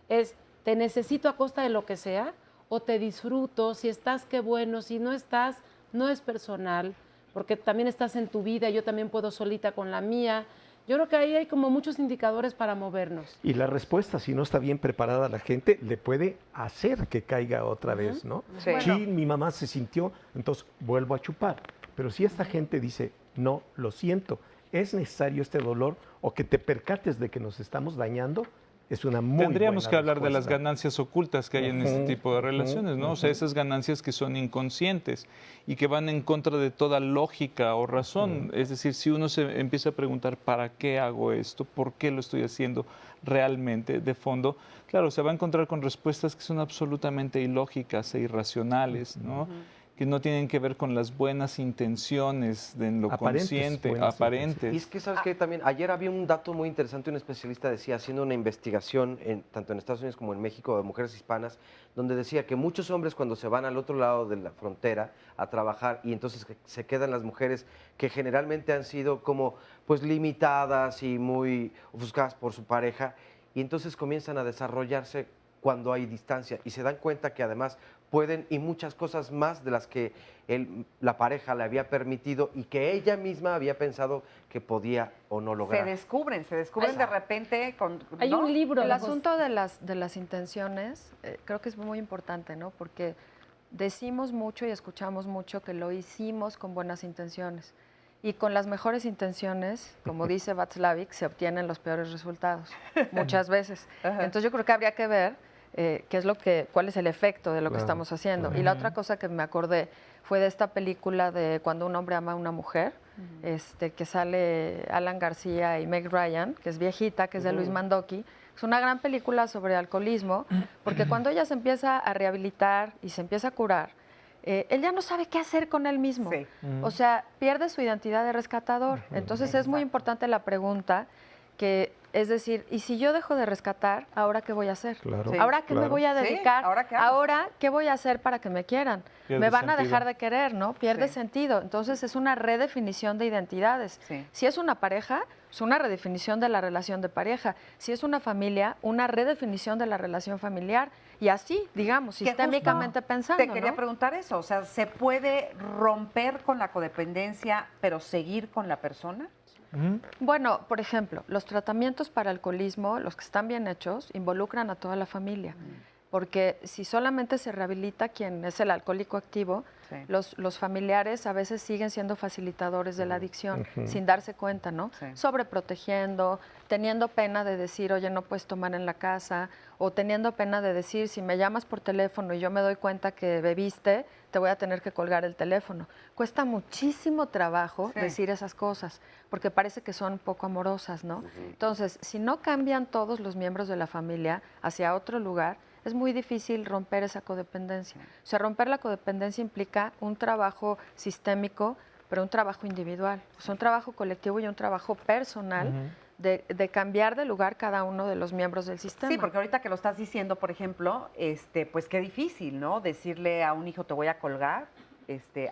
¿Te necesito a costa de lo que sea? ¿O te disfruto? Si estás, qué bueno. Si no estás, no es personal, porque también estás en tu vida, yo también puedo solita con la mía. Yo creo que ahí hay como muchos indicadores para movernos. Y la respuesta, si no está bien preparada la gente, le puede hacer que caiga otra vez, ¿no? Sí. Sí, mi mamá se sintió, entonces vuelvo a chupar. Pero si esta gente dice, no, lo siento, es necesario este dolor, o que te percates de que nos estamos dañando, es una muy Tendríamos buena que hablar de las respuesta. ganancias ocultas que hay en este tipo de relaciones, ¿no? O sea, esas ganancias que son inconscientes y que van en contra de toda lógica o razón. Es decir, si uno se empieza a preguntar, ¿para qué hago esto? ¿Por qué lo estoy haciendo realmente de fondo? Claro, se va a encontrar con respuestas que son absolutamente ilógicas e irracionales, ¿no? Que no tienen que ver con las buenas intenciones de lo consciente, aparentes. Y es que, ¿sabes qué? También, ayer había un dato muy interesante, un especialista decía, haciendo una investigación, tanto en Estados Unidos como en México, de mujeres hispanas, donde decía que muchos hombres cuando se van al otro lado de la frontera a trabajar, y entonces se quedan las mujeres que generalmente han sido como pues limitadas y muy ofuscadas por su pareja, y entonces comienzan a desarrollarse cuando hay distancia, y se dan cuenta que además pueden, y muchas cosas más de las que la pareja le había permitido y que ella misma había pensado que podía o no lograr. Se descubren de repente. Hay ¿no? un libro. El de asunto de las intenciones creo que es muy importante, ¿no? Porque decimos mucho y escuchamos mucho que lo hicimos con buenas intenciones. Y con las mejores intenciones, como dice Václavic, se obtienen los peores resultados, muchas veces. Entonces yo creo que habría que ver cuál es el efecto de lo que estamos haciendo. Y la otra cosa que me acordé fue de esta película de Cuando un hombre ama a una mujer, que sale Alan García y Meg Ryan, que es viejita, que es de Luis Mandoki. Es una gran película sobre alcoholismo, porque cuando ella se empieza a rehabilitar y se empieza a curar, él ya no sabe qué hacer con él mismo. Sí. O sea, pierde su identidad de rescatador. Entonces es muy importante la pregunta que es decir, ¿y si yo dejo de rescatar, ahora qué voy a hacer? Claro. Sí. ¿Ahora qué me voy a Sí, dedicar? ¿ahora qué hago? ¿Ahora qué voy a hacer para que me quieran? Pierde Me van a sentido. dejar de querer, ¿no? Pierde Sí. sentido. Entonces es una redefinición de identidades. Sí. Si es una pareja, es una redefinición de la relación de pareja. Si es una familia, una redefinición de la relación familiar. Y así, digamos, Que sistémicamente justo pensando, Te quería ¿no? preguntar eso, o sea, ¿se puede romper con la codependencia pero seguir con la persona? Bueno, por ejemplo, los tratamientos para alcoholismo, los que están bien hechos, involucran a toda la familia. Porque si solamente se rehabilita quien es el alcohólico activo, Sí. los familiares a veces siguen siendo facilitadores de la adicción sin darse cuenta, ¿no? Sí. Sobreprotegiendo, teniendo pena de decir, oye, no puedes tomar en la casa, o teniendo pena de decir, si me llamas por teléfono y yo me doy cuenta que bebiste, te voy a tener que colgar el teléfono. Cuesta muchísimo trabajo Sí. decir esas cosas, porque parece que son poco amorosas, ¿no? Entonces, si no cambian todos los miembros de la familia hacia otro lugar, es muy difícil romper esa codependencia. O sea, romper la codependencia implica un trabajo sistémico, pero un trabajo individual. O sea, un trabajo colectivo y un trabajo personal de cambiar de lugar cada uno de los miembros del sistema. Sí, porque ahorita que lo estás diciendo, por ejemplo, pues qué difícil, ¿no? Decirle a un hijo te voy a colgar,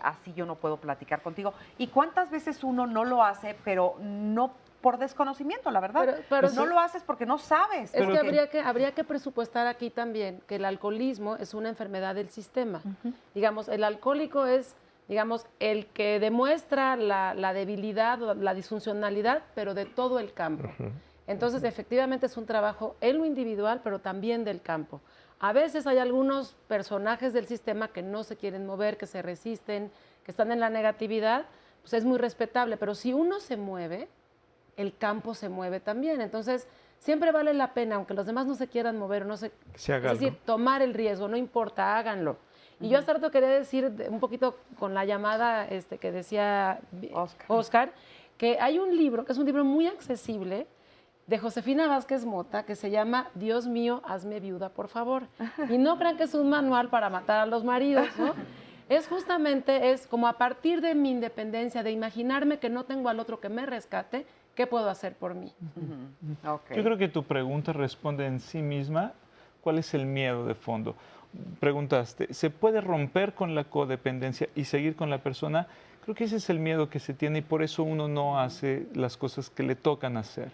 así yo no puedo platicar contigo. ¿Y cuántas veces uno no lo hace, pero no por desconocimiento, la verdad? Pero no sí. lo haces porque no sabes. Es porque- que habría que presupuestar aquí también que el alcoholismo es una enfermedad del sistema. Digamos, el alcohólico es, digamos, el que demuestra la debilidad o la disfuncionalidad, pero de todo el campo. Entonces, efectivamente es un trabajo en lo individual, pero también del campo. A veces hay algunos personajes del sistema que no se quieren mover, que se resisten, que están en la negatividad, pues es muy respetable, pero si uno se mueve, el campo se mueve también. Entonces, siempre vale la pena, aunque los demás no se quieran mover, o no se, se haga es decir, algo. tomar el riesgo, no importa, háganlo. Y yo hasta rato quería decir un poquito con la llamada que decía Oscar, que hay un libro, que es un libro muy accesible, de Josefina Vázquez Mota, que se llama Dios mío, hazme viuda, por favor. Y no crean que es un manual para matar a los maridos, ¿no? Es como a partir de mi independencia, de imaginarme que no tengo al otro que me rescate, ¿qué puedo hacer por mí? Yo creo que tu pregunta responde en sí misma cuál es el miedo de fondo. Preguntaste, ¿se puede romper con la codependencia y seguir con la persona? Creo que ese es el miedo que se tiene y por eso uno no hace las cosas que le tocan hacer.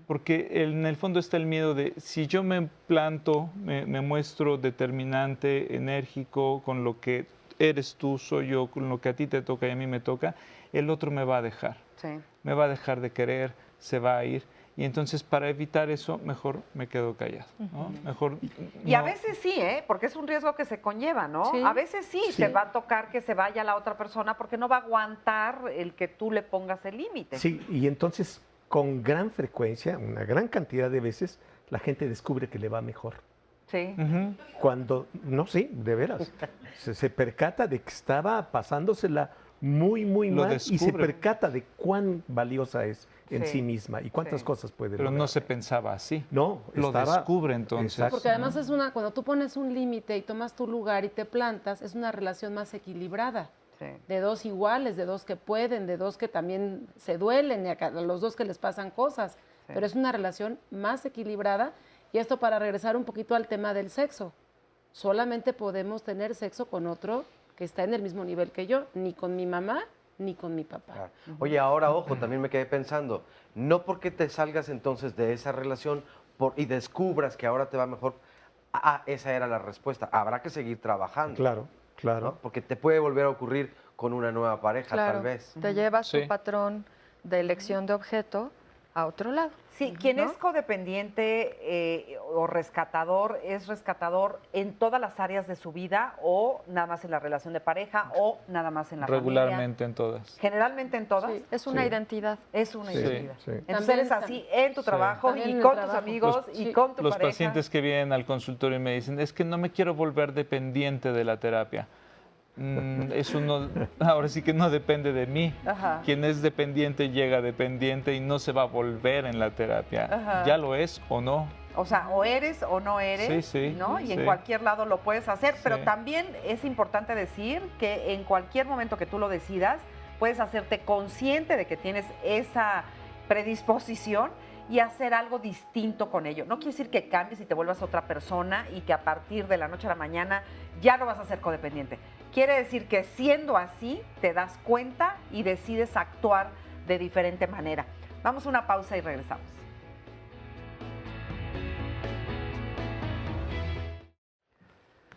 Porque en el fondo está el miedo de si yo me planto, me muestro determinante, enérgico, con lo que eres tú, soy yo, con lo que a ti te toca y a mí me toca, el otro me va a dejar. Sí. Me va a dejar de querer, se va a ir. Y entonces para evitar eso, mejor me quedo callado, ¿no? Mejor Y a no. veces sí, porque es un riesgo que se conlleva, ¿no? Sí. A veces sí, Sí. te va a tocar que se vaya la otra persona porque no va a aguantar el que tú le pongas el límite. Sí, y entonces con gran frecuencia, una gran cantidad de veces, la gente descubre que le va mejor. Sí. Cuando, no, sí, de veras, se percata de que estaba pasándosela muy, muy Lo mal y se descubre. percata de cuán valiosa es en Sí, sí misma y cuántas sí. cosas puede Pero lograr. no se pensaba así. No, Lo estaba- descubre entonces. Exacto. Porque además cuando tú pones un límite y tomas tu lugar y te plantas, es una relación más equilibrada. Sí. De dos iguales, de dos que pueden, de dos que también se duelen, y a los dos que les pasan cosas. Pero es una relación más equilibrada. Y esto para regresar un poquito al tema del sexo. Solamente podemos tener sexo con otro que está en el mismo nivel que yo, ni con mi mamá ni con mi papá. Claro. Oye, ahora, ojo, también me quedé pensando, no porque te salgas entonces de esa relación y descubras que ahora te va mejor, esa era la respuesta, habrá que seguir trabajando. Claro, claro. ¿no? Porque te puede volver a ocurrir con una nueva pareja, Claro, tal vez. te llevas Sí. tu patrón de elección de objeto a otro lado. Sí, quien ¿no? es codependiente o rescatador, ¿es rescatador en todas las áreas de su vida o nada más en la relación de pareja o nada más en la Regularmente en todas. familia? Generalmente en todas. Sí, es una Sí. identidad. Es una Sí, identidad. sí. Entonces También eres así en tu trabajo También y en el con tus trabajo. amigos Los- y sí. con tu Los pareja. pacientes que vienen al consultorio y me dicen, es que no me quiero volver dependiente de la terapia. Eso no, ahora sí que no depende de mí. Ajá. Quien es dependiente llega dependiente y no se va a volver en la terapia. Ajá. Ya lo es o no. O sea, o eres o no eres, Sí, sí, ¿no? Y en sí. cualquier lado lo puedes hacer, pero Sí. también es importante decir que en cualquier momento que tú lo decidas, puedes hacerte consciente de que tienes esa predisposición y hacer algo distinto con ello. No quiere decir que cambies y te vuelvas otra persona y que a partir de la noche a la mañana ya no vas a ser codependiente. Quiere decir que siendo así, te das cuenta y decides actuar de diferente manera. Vamos a una pausa y regresamos.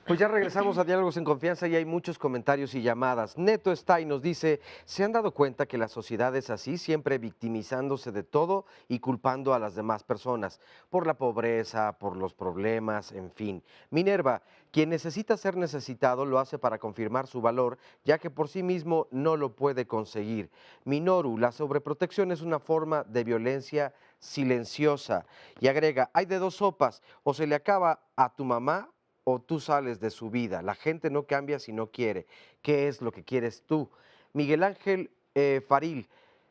Pues ya regresamos a Diálogos en Confianza y hay muchos comentarios y llamadas. Neto está y nos dice, ¿se han dado cuenta que la sociedad es así, siempre victimizándose de todo y culpando a las demás personas? Por la pobreza, por los problemas, en fin. Minerva, quien necesita ser necesitado lo hace para confirmar su valor, ya que por sí mismo no lo puede conseguir. Minoru, la sobreprotección es una forma de violencia silenciosa. Y agrega, hay de dos sopas, o se le acaba a tu mamá o tú sales de su vida. La gente no cambia si no quiere. ¿Qué es lo que quieres tú? Miguel Ángel Faril,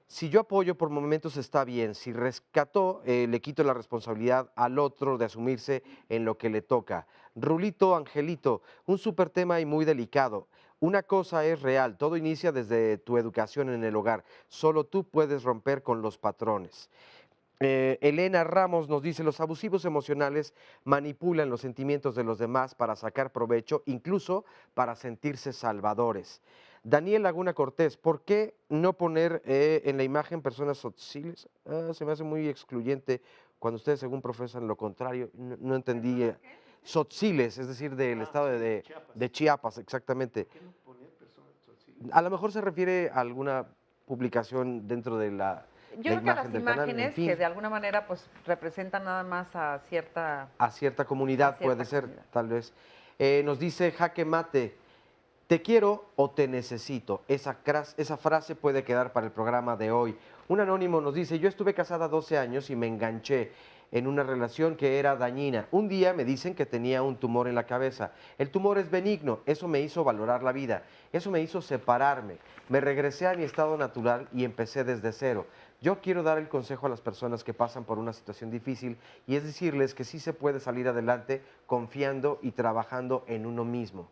si yo apoyo por momentos está bien. Si rescató, le quito la responsabilidad al otro de asumirse en lo que le toca. Rulito Angelito, un súper tema y muy delicado. Una cosa es real, todo inicia desde tu educación en el hogar. Solo tú puedes romper con los patrones. Elena Ramos nos dice, los abusivos emocionales manipulan los sentimientos de los demás para sacar provecho, incluso para sentirse salvadores. Daniel Laguna Cortés, ¿por qué no poner en la imagen personas sociales? Se me hace muy excluyente cuando ustedes según profesan lo contrario. No entendí. Sotziles, es decir, del estado de Chiapas, exactamente. A lo mejor se refiere a alguna publicación dentro de la... Yo creo que a las imágenes que de alguna manera pues representan nada más a cierta comunidad, puede ser, tal vez. Nos dice Jaque Mate, te quiero o te necesito. Esa frase puede quedar para el programa de hoy. Un anónimo nos dice, yo estuve casada 12 años y me enganché en una relación que era dañina. Un día me dicen que tenía un tumor en la cabeza. El tumor es benigno, eso me hizo valorar la vida, eso me hizo separarme. Me regresé a mi estado natural y empecé desde cero. Yo quiero dar el consejo a las personas que pasan por una situación difícil y es decirles que sí se puede salir adelante confiando y trabajando en uno mismo.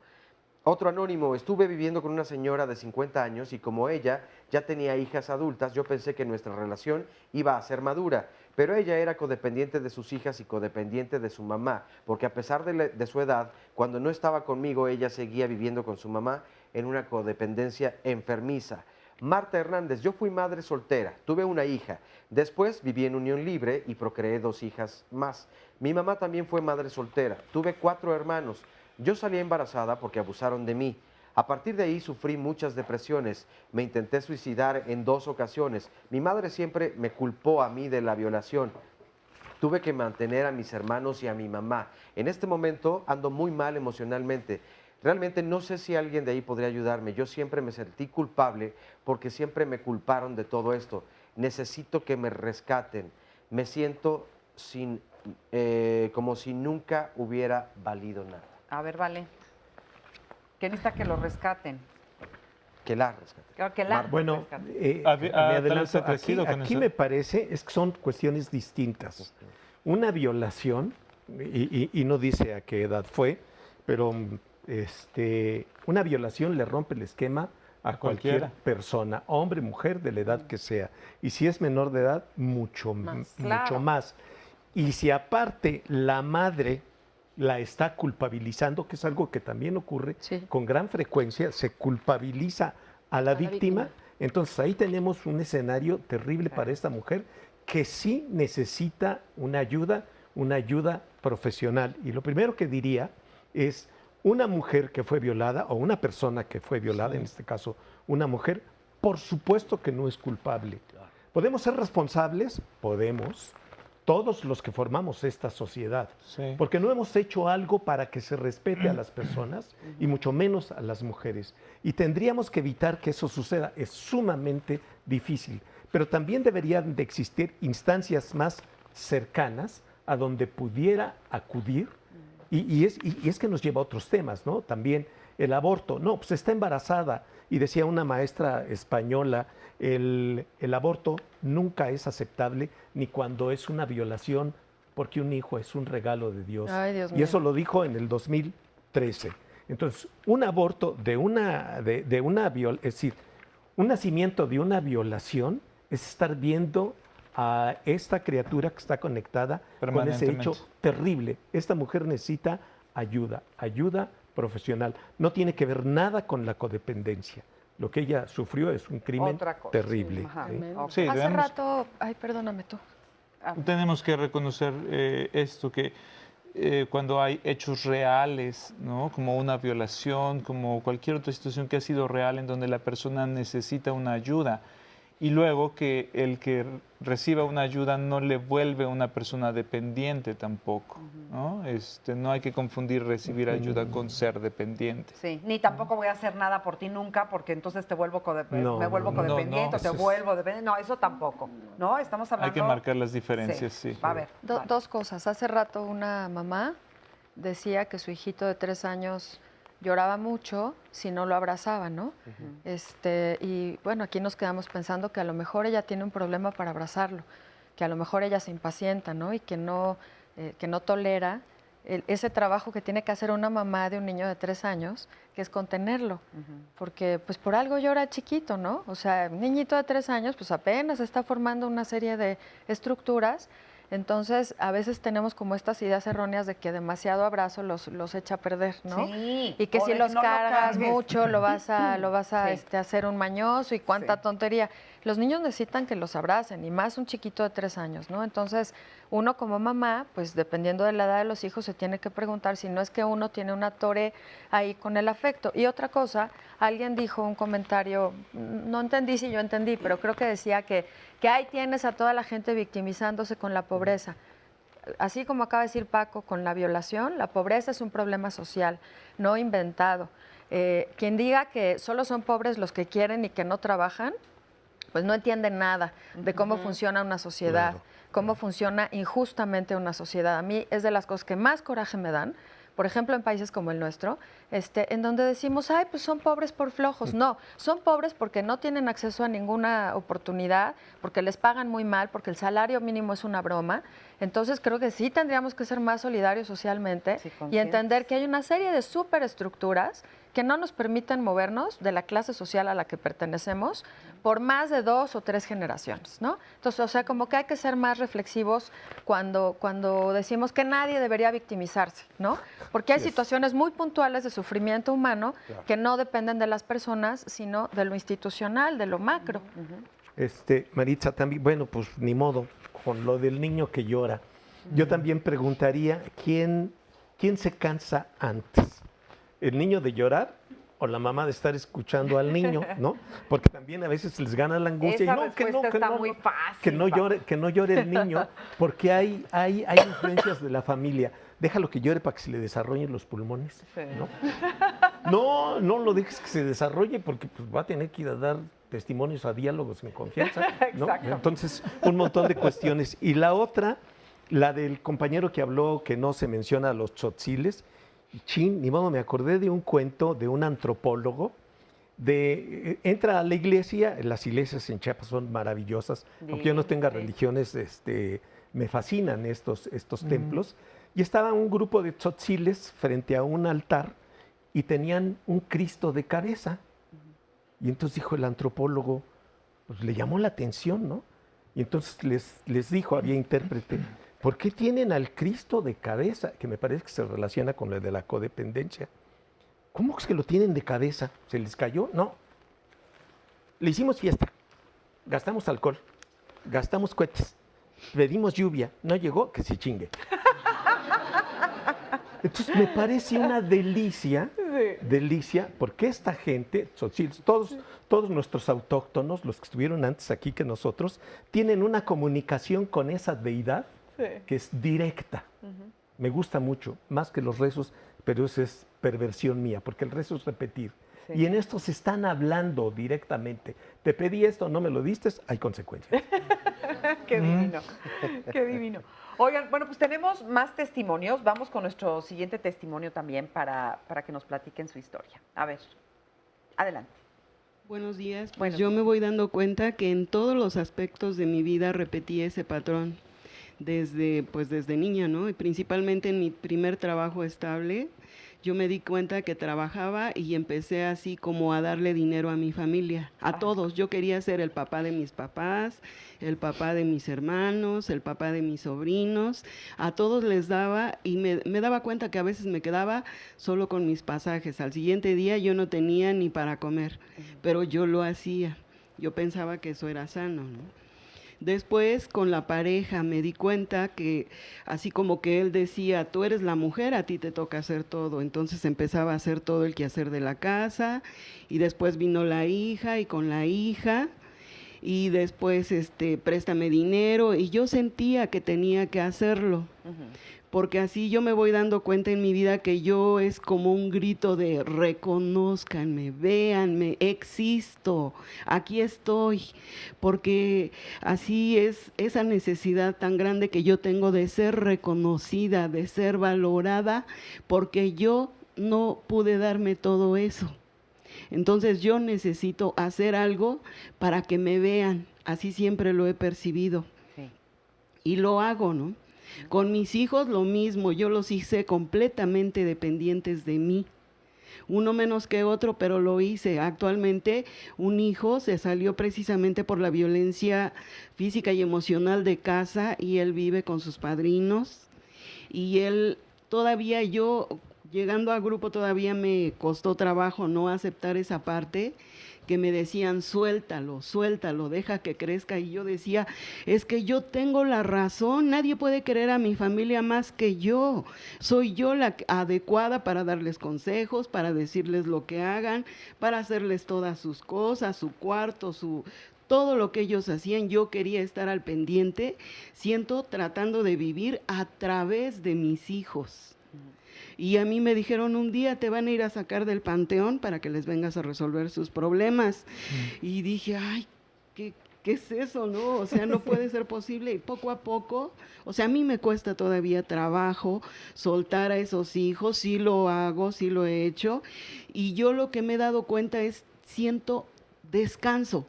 Otro anónimo, estuve viviendo con una señora de 50 años y como ella ya tenía hijas adultas, yo pensé que nuestra relación iba a ser madura, pero ella era codependiente de sus hijas y codependiente de su mamá, porque a pesar de su edad, cuando no estaba conmigo, ella seguía viviendo con su mamá en una codependencia enfermiza. Marta Hernández, yo fui madre soltera, tuve una hija, después viví en unión libre y procreé 2 hijas más. Mi mamá también fue madre soltera, tuve 4 hermanos. Yo salí embarazada porque abusaron de mí. A partir de ahí sufrí muchas depresiones. Me intenté suicidar en 2 ocasiones. Mi madre siempre me culpó a mí de la violación. Tuve que mantener a mis hermanos y a mi mamá. En este momento ando muy mal emocionalmente. Realmente no sé si alguien de ahí podría ayudarme. Yo siempre me sentí culpable porque siempre me culparon de todo esto. Necesito que me rescaten. Me siento como si nunca hubiera valido nada. A ver, vale. ¿Qué necesita que lo rescaten? Que la rescaten. Que la Bueno, rescaten. me adelanto. Aquí me parece es que son cuestiones distintas. Una violación, y no dice a qué edad fue, pero una violación le rompe el esquema a cualquier persona, hombre, mujer, de la edad que sea. Y si es menor de edad, mucho más. Y si aparte la madre la está culpabilizando, que es algo que también ocurre con gran frecuencia, se culpabiliza a la víctima. Entonces ahí tenemos un escenario terrible para esta mujer que sí necesita una ayuda profesional. Y lo primero que diría es, una mujer que fue violada o una persona que fue violada, en este caso una mujer, por supuesto que no es culpable. ¿Podemos ser responsables? Podemos. Todos los que formamos esta sociedad, porque no hemos hecho algo para que se respete a las personas y mucho menos a las mujeres. Y tendríamos que evitar que eso suceda. Es sumamente difícil, pero también deberían de existir instancias más cercanas a donde pudiera acudir y es que nos lleva a otros temas, ¿no? También el aborto. No, pues está embarazada y decía una maestra española, el aborto nunca es aceptable ni cuando es una violación porque un hijo es un regalo de Dios. Ay, Dios y mío. eso lo dijo en el 2013. Entonces, un aborto es decir, un nacimiento de una violación es estar viendo a esta criatura que está conectada con ese hecho terrible. Esta mujer necesita ayuda profesional. No tiene que ver nada con la codependencia. Lo que ella sufrió es un crimen terrible. Sí. Ajá. Sí, Hace debemos- rato, ay, perdóname tú. Tenemos que reconocer esto, que cuando hay hechos reales, ¿no? Como una violación, como cualquier otra situación que ha sido real en donde la persona necesita una ayuda, y luego que el que reciba una ayuda no le vuelve una persona dependiente tampoco, ¿no? No hay que confundir recibir ayuda con ser dependiente. Sí, ni tampoco voy a hacer nada por ti nunca porque entonces te vuelvo me vuelvo codependiente o te vuelvo dependiente. No, eso tampoco. No, estamos hablando... Hay que marcar las diferencias, sí. A ver. Dos cosas. Hace rato una mamá decía que su hijito de 3 años lloraba mucho si no lo abrazaba, ¿no? Y bueno, aquí nos quedamos pensando que a lo mejor ella tiene un problema para abrazarlo, que a lo mejor ella se impacienta, ¿no? Y que no tolera ese trabajo que tiene que hacer una mamá de un niño de 3 años, que es contenerlo, porque pues por algo llora chiquito, ¿no? O sea, un niñito de 3 años pues apenas está formando una serie de estructuras. Entonces, a veces tenemos como estas ideas erróneas de que demasiado abrazo los echa a perder, ¿no? Sí, Y que o si de los que no lo cargas cargues. mucho, lo vas a Sí. hacer un mañoso y cuánta tontería. Los niños necesitan que los abracen, y más un chiquito de 3 años, ¿no? Entonces, uno como mamá, pues dependiendo de la edad de los hijos, se tiene que preguntar si no es que uno tiene una tore ahí con el afecto. Y otra cosa, alguien dijo un comentario, no entendí si yo entendí, pero creo que decía que ahí tienes a toda la gente victimizándose con la pobreza. Así como acaba de decir Paco, con la violación, la pobreza es un problema social, no inventado. Quien diga que solo son pobres los que quieren y que no trabajan, pues no entiende nada de cómo funciona una sociedad, cómo funciona injustamente una sociedad. A mí es de las cosas que más coraje me dan, por ejemplo, en países como el nuestro, en donde decimos, ay, pues son pobres por flojos. No, son pobres porque no tienen acceso a ninguna oportunidad, porque les pagan muy mal, porque el salario mínimo es una broma. Entonces, creo que sí tendríamos que ser más solidarios socialmente y entender que hay una serie de superestructuras que no nos permiten movernos de la clase social a la que pertenecemos por más de 2 o 3 generaciones, ¿no? Entonces, o sea, como que hay que ser más reflexivos cuando decimos que nadie debería victimizarse, ¿no? Porque hay situaciones muy puntuales de sufrimiento humano que no dependen de las personas, sino de lo institucional, de lo macro. Maritza, también, bueno, pues ni modo, con lo del niño que llora. Yo también preguntaría, ¿quién se cansa antes? ¿El niño de llorar o la mamá de estar escuchando al niño, no? Porque también a veces les gana la angustia. Esa respuesta está muy fácil. Que no llore el niño, porque hay influencias de la familia. Déjalo que llore para que se le desarrollen los pulmones, ¿no? No lo dejes que se desarrolle porque pues, va a tener que ir a dar testimonios a diálogos en confianza, ¿no? Entonces, un montón de cuestiones. Y la otra, la del compañero que habló que no se menciona a los tzotziles. Ni modo, me acordé de un cuento de un antropólogo. Entra a la iglesia, las iglesias en Chiapas son maravillosas, aunque yo no tenga religiones, me fascinan estos templos. Y estaba un grupo de tzotziles frente a un altar y tenían un Cristo de cabeza. Y entonces dijo el antropólogo, pues le llamó la atención, ¿no? Y entonces les dijo, había intérprete, ¿por qué tienen al Cristo de cabeza? Que me parece que se relaciona con lo de la codependencia. ¿Cómo es que lo tienen de cabeza? ¿Se les cayó? No. Le hicimos fiesta, gastamos alcohol, gastamos cohetes, pedimos lluvia, no llegó, que se chingue. Entonces me parece una delicia, porque esta gente, todos nuestros autóctonos, los que estuvieron antes aquí que nosotros, tienen una comunicación con esa deidad que es directa. Me gusta mucho, más que los rezos, pero eso es perversión mía, porque el rezo es repetir. Y en esto se están hablando directamente. Te pedí esto, no me lo diste, hay consecuencias. Qué divino, qué divino. Oigan, bueno, pues tenemos más testimonios. Vamos con nuestro siguiente testimonio también para que nos platiquen su historia. A ver, adelante. Buenos días. Pues yo me voy dando cuenta que en todos los aspectos de mi vida repetí ese patrón. desde niña, ¿no? Y principalmente en mi primer trabajo estable, yo me di cuenta que trabajaba y empecé así como a darle dinero a mi familia, a todos. Yo quería ser el papá de mis papás, el papá de mis hermanos, el papá de mis sobrinos, a todos les daba y me daba cuenta que a veces me quedaba solo con mis pasajes. Al siguiente día yo no tenía ni para comer, pero yo lo hacía. Yo pensaba que eso era sano, ¿no? Después, con la pareja, me di cuenta que así como que él decía, tú eres la mujer, a ti te toca hacer todo. Entonces empezaba a hacer todo el quehacer de la casa y después vino la hija y con la hija y después préstame dinero y yo sentía que tenía que hacerlo. Porque así yo me voy dando cuenta en mi vida que yo es como un grito de reconózcanme, véanme, existo, aquí estoy, porque así es esa necesidad tan grande que yo tengo de ser reconocida, de ser valorada, porque yo no pude darme todo eso. Entonces yo necesito hacer algo para que me vean, así siempre lo he percibido. Sí. Y lo hago, ¿no? Con mis hijos lo mismo, yo los hice completamente dependientes de mí. Uno menos que otro, pero lo hice. Actualmente un hijo se salió precisamente por la violencia física y emocional de casa y él vive con sus padrinos. Y él todavía llegando al grupo todavía me costó trabajo no aceptar esa parte, que me decían, suéltalo, deja que crezca. Y yo decía, es que yo tengo la razón, nadie puede querer a mi familia más que yo. Soy yo la adecuada para darles consejos, para decirles lo que hagan, para hacerles todas sus cosas, su cuarto, todo lo que ellos hacían. Yo quería estar al pendiente, tratando de vivir a través de mis hijos. Y a mí me dijeron, un día te van a ir a sacar del panteón para que les vengas a resolver sus problemas. Y dije, ay, ¿qué es eso, no? O sea, no puede ser posible. Y poco a poco, o sea, a mí me cuesta todavía trabajo soltar a esos hijos, sí lo hago, sí lo he hecho. Y yo lo que me he dado cuenta es, siento descanso,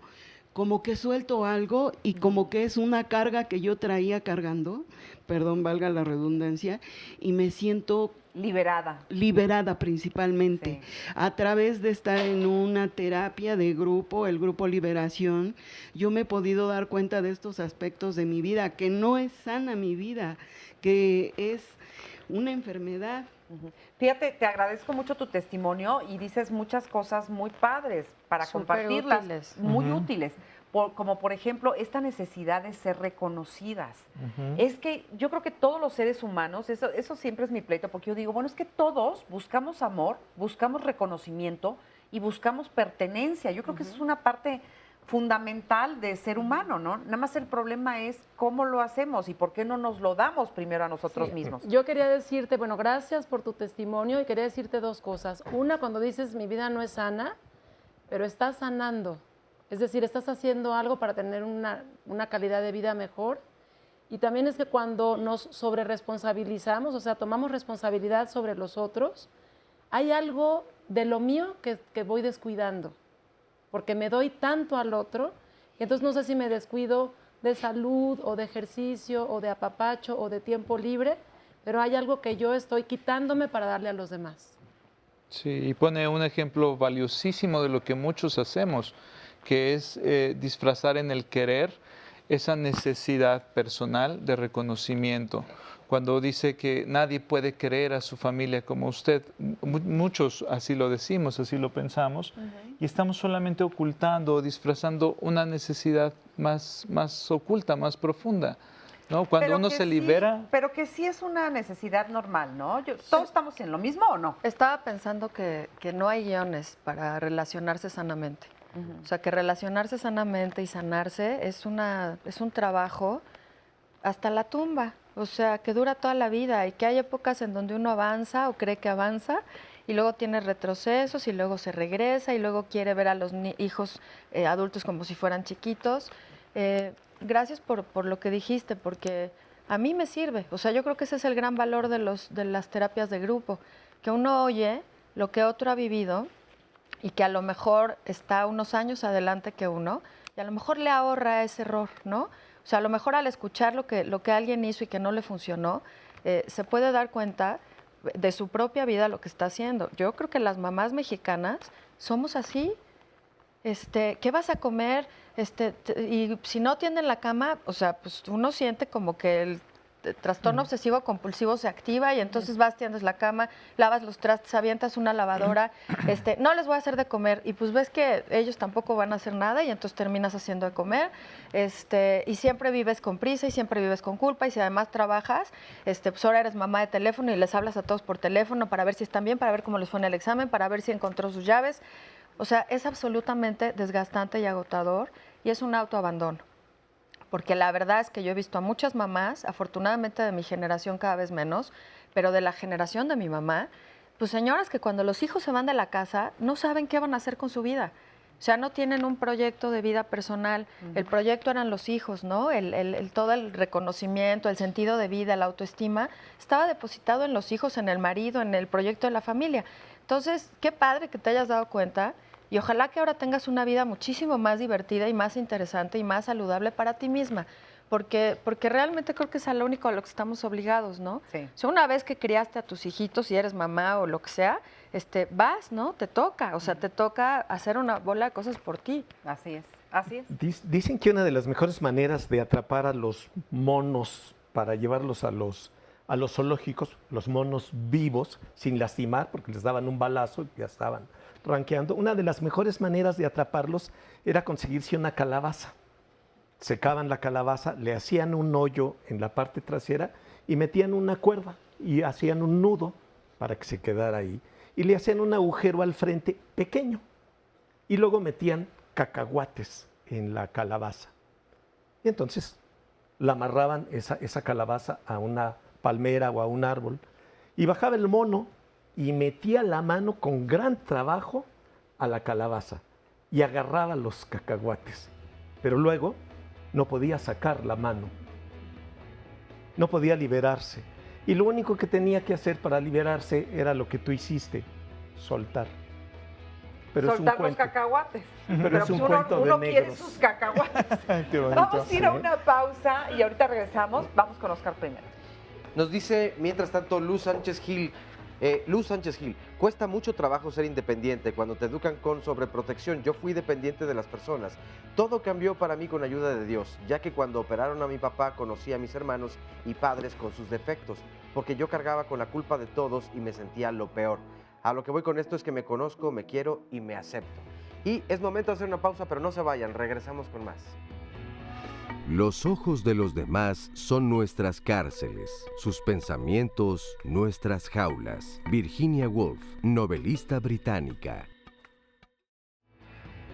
como que suelto algo y como que es una carga que yo traía cargando, perdón, valga la redundancia, y me siento liberada principalmente, sí. A través de estar en una terapia de grupo, el grupo Liberación, yo me he podido dar cuenta de estos aspectos de mi vida, que no es sana mi vida, que es una enfermedad. Fíjate, te agradezco mucho tu testimonio y dices muchas cosas muy padres para compartirlas, útiles. Muy útiles. Como por ejemplo, esta necesidad de ser reconocidas. Es que yo creo que todos los seres humanos, eso siempre es mi pleito, porque yo digo, bueno, es que todos buscamos amor, buscamos reconocimiento y buscamos pertenencia. Yo creo que eso es una parte fundamental de ser humano, ¿no? Nada más el problema es cómo lo hacemos y por qué no nos lo damos primero a nosotros mismos. Yo quería decirte, bueno, gracias por tu testimonio y quería decirte dos cosas. Una, cuando dices mi vida no es sana, pero estás sanando. Es decir, estás haciendo algo para tener una calidad de vida mejor. Y también es que cuando nos sobreresponsabilizamos, o sea, tomamos responsabilidad sobre los otros, hay algo de lo mío que voy descuidando, porque me doy tanto al otro, y entonces no sé si me descuido de salud o de ejercicio o de apapacho o de tiempo libre, pero hay algo que yo estoy quitándome para darle a los demás. Sí, y pone un ejemplo valiosísimo de lo que muchos hacemos, que es disfrazar en el querer esa necesidad personal de reconocimiento. Cuando dice que nadie puede querer a su familia como usted, muchos así lo decimos, así lo pensamos, y estamos solamente ocultando o disfrazando una necesidad más oculta, más profunda, ¿no? Cuando uno se libera... Pero que sí es una necesidad normal, ¿no? ¿Todos estamos en lo mismo o no? Estaba pensando que no hay guiones para relacionarse sanamente. O sea, que relacionarse sanamente y sanarse es un trabajo hasta la tumba. O sea, que dura toda la vida y que hay épocas en donde uno avanza o cree que avanza y luego tiene retrocesos y luego se regresa y luego quiere ver a los hijos adultos como si fueran chiquitos. Gracias por lo que dijiste, porque a mí me sirve. O sea, yo creo que ese es el gran valor de las terapias de grupo, que uno oye lo que otro ha vivido y que a lo mejor está unos años adelante que uno y a lo mejor le ahorra ese error, ¿no? O sea, a lo mejor al escuchar lo que alguien hizo y que no le funcionó, se puede dar cuenta de su propia vida lo que está haciendo. Yo creo que las mamás mexicanas somos así. ¿Qué vas a comer? Y si no tienden la cama, o sea, pues uno siente como que el trastorno obsesivo compulsivo se activa y entonces vas, tiendes la cama, lavas los trastes, avientas una lavadora, no les voy a hacer de comer y pues ves que ellos tampoco van a hacer nada y entonces terminas haciendo de comer, y siempre vives con prisa y siempre vives con culpa y si además trabajas, pues ahora eres mamá de teléfono y les hablas a todos por teléfono para ver si están bien, para ver cómo les fue en el examen, para ver si encontró sus llaves. O sea, es absolutamente desgastante y agotador y es un autoabandono. Porque la verdad es que yo he visto a muchas mamás, afortunadamente de mi generación cada vez menos, pero de la generación de mi mamá, pues señoras que cuando los hijos se van de la casa no saben qué van a hacer con su vida. O sea, no tienen un proyecto de vida personal. El proyecto eran los hijos, ¿no? Todo el reconocimiento, el sentido de vida, la autoestima, estaba depositado en los hijos, en el marido, en el proyecto de la familia. Entonces, qué padre que te hayas dado cuenta y ojalá que ahora tengas una vida muchísimo más divertida y más interesante y más saludable para ti misma, porque realmente creo que es a lo único a lo que estamos obligados, ¿no? Sí. O sea, una vez que criaste a tus hijitos, si eres mamá o lo que sea, vas, ¿no? Te toca, o sea, te toca hacer una bola de cosas por ti. Así es, así es. Dicen que una de las mejores maneras de atrapar a los monos para llevarlos a los zoológicos, los monos vivos, sin lastimar, porque les daban un balazo y ya estaban ranqueando, una de las mejores maneras de atraparlos era conseguirse una calabaza. Secaban la calabaza, le hacían un hoyo en la parte trasera y metían una cuerda y hacían un nudo para que se quedara ahí. Y le hacían un agujero al frente pequeño y luego metían cacahuates en la calabaza. Y entonces la amarraban esa calabaza a una palmera o a un árbol y bajaba el mono y metía la mano con gran trabajo a la calabaza y agarraba los cacahuates, pero luego no podía sacar la mano, no podía liberarse y lo único que tenía que hacer para liberarse era lo que tú hiciste, soltar. Pero soltar es un los cacahuates. Pero es un pues cuento uno de quiere negros. sus cacahuates. Qué bonito. Vamos a ir a una pausa y ahorita regresamos. Vamos con Oscar primero. Nos dice, mientras tanto, Luz Sánchez Gil, cuesta mucho trabajo ser independiente cuando te educan con sobreprotección. Yo fui dependiente de las personas. Todo cambió para mí con ayuda de Dios, ya que cuando operaron a mi papá conocí a mis hermanos y padres con sus defectos, porque yo cargaba con la culpa de todos y me sentía lo peor. A lo que voy con esto es que me conozco, me quiero y me acepto. Y es momento de hacer una pausa, pero no se vayan, regresamos con más. Los ojos de los demás son nuestras cárceles, sus pensamientos, nuestras jaulas. Virginia Woolf, novelista británica.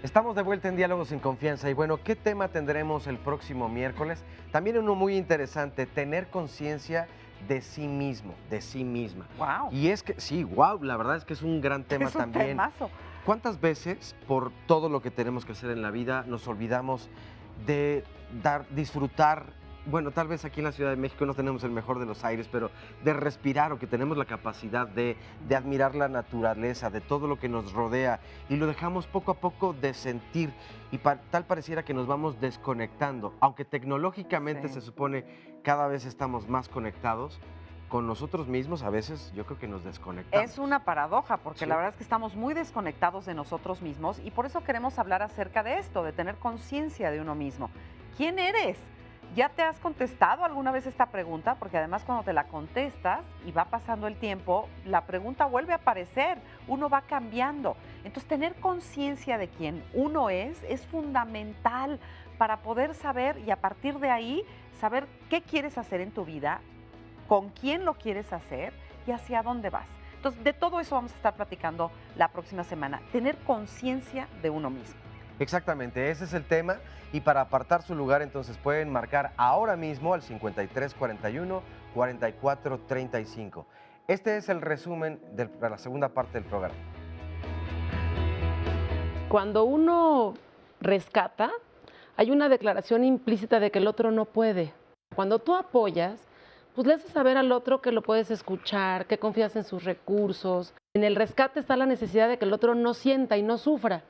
Estamos de vuelta en Diálogos en Confianza y bueno, ¿qué tema tendremos el próximo miércoles? También uno muy interesante, tener conciencia de sí mismo, de sí misma. Wow. Y es que, sí, wow, la verdad es que es un gran tema Es un también. temazo. ¿Cuántas veces por todo lo que tenemos que hacer en la vida nos olvidamos de disfrutar? Bueno, tal vez aquí en la Ciudad de México no tenemos el mejor de los aires, pero de respirar o que tenemos la capacidad de admirar la naturaleza, de todo lo que nos rodea y lo dejamos poco a poco de sentir y tal pareciera que nos vamos desconectando, aunque tecnológicamente se supone cada vez estamos más conectados. Con nosotros mismos a veces yo creo que nos desconectamos. Es una paradoja, porque Sí. la verdad es que estamos muy desconectados de nosotros mismos y por eso queremos hablar acerca de esto, de tener conciencia de uno mismo. ¿Quién eres? ¿Ya te has contestado alguna vez esta pregunta? Porque además cuando te la contestas y va pasando el tiempo, la pregunta vuelve a aparecer, uno va cambiando. Entonces tener conciencia de quién uno es fundamental para poder saber y a partir de ahí saber qué quieres hacer en tu vida, con quién lo quieres hacer y hacia dónde vas. Entonces, de todo eso vamos a estar platicando la próxima semana. Tener conciencia de uno mismo. Exactamente, ese es el tema y para apartar su lugar entonces pueden marcar ahora mismo al 5341-4435. Este es el resumen de la segunda parte del programa. Cuando uno rescata, hay una declaración implícita de que el otro no puede. Cuando tú apoyas, pues le haces saber al otro que lo puedes escuchar, que confías en sus recursos. En el rescate está la necesidad de que el otro no sienta y no sufra.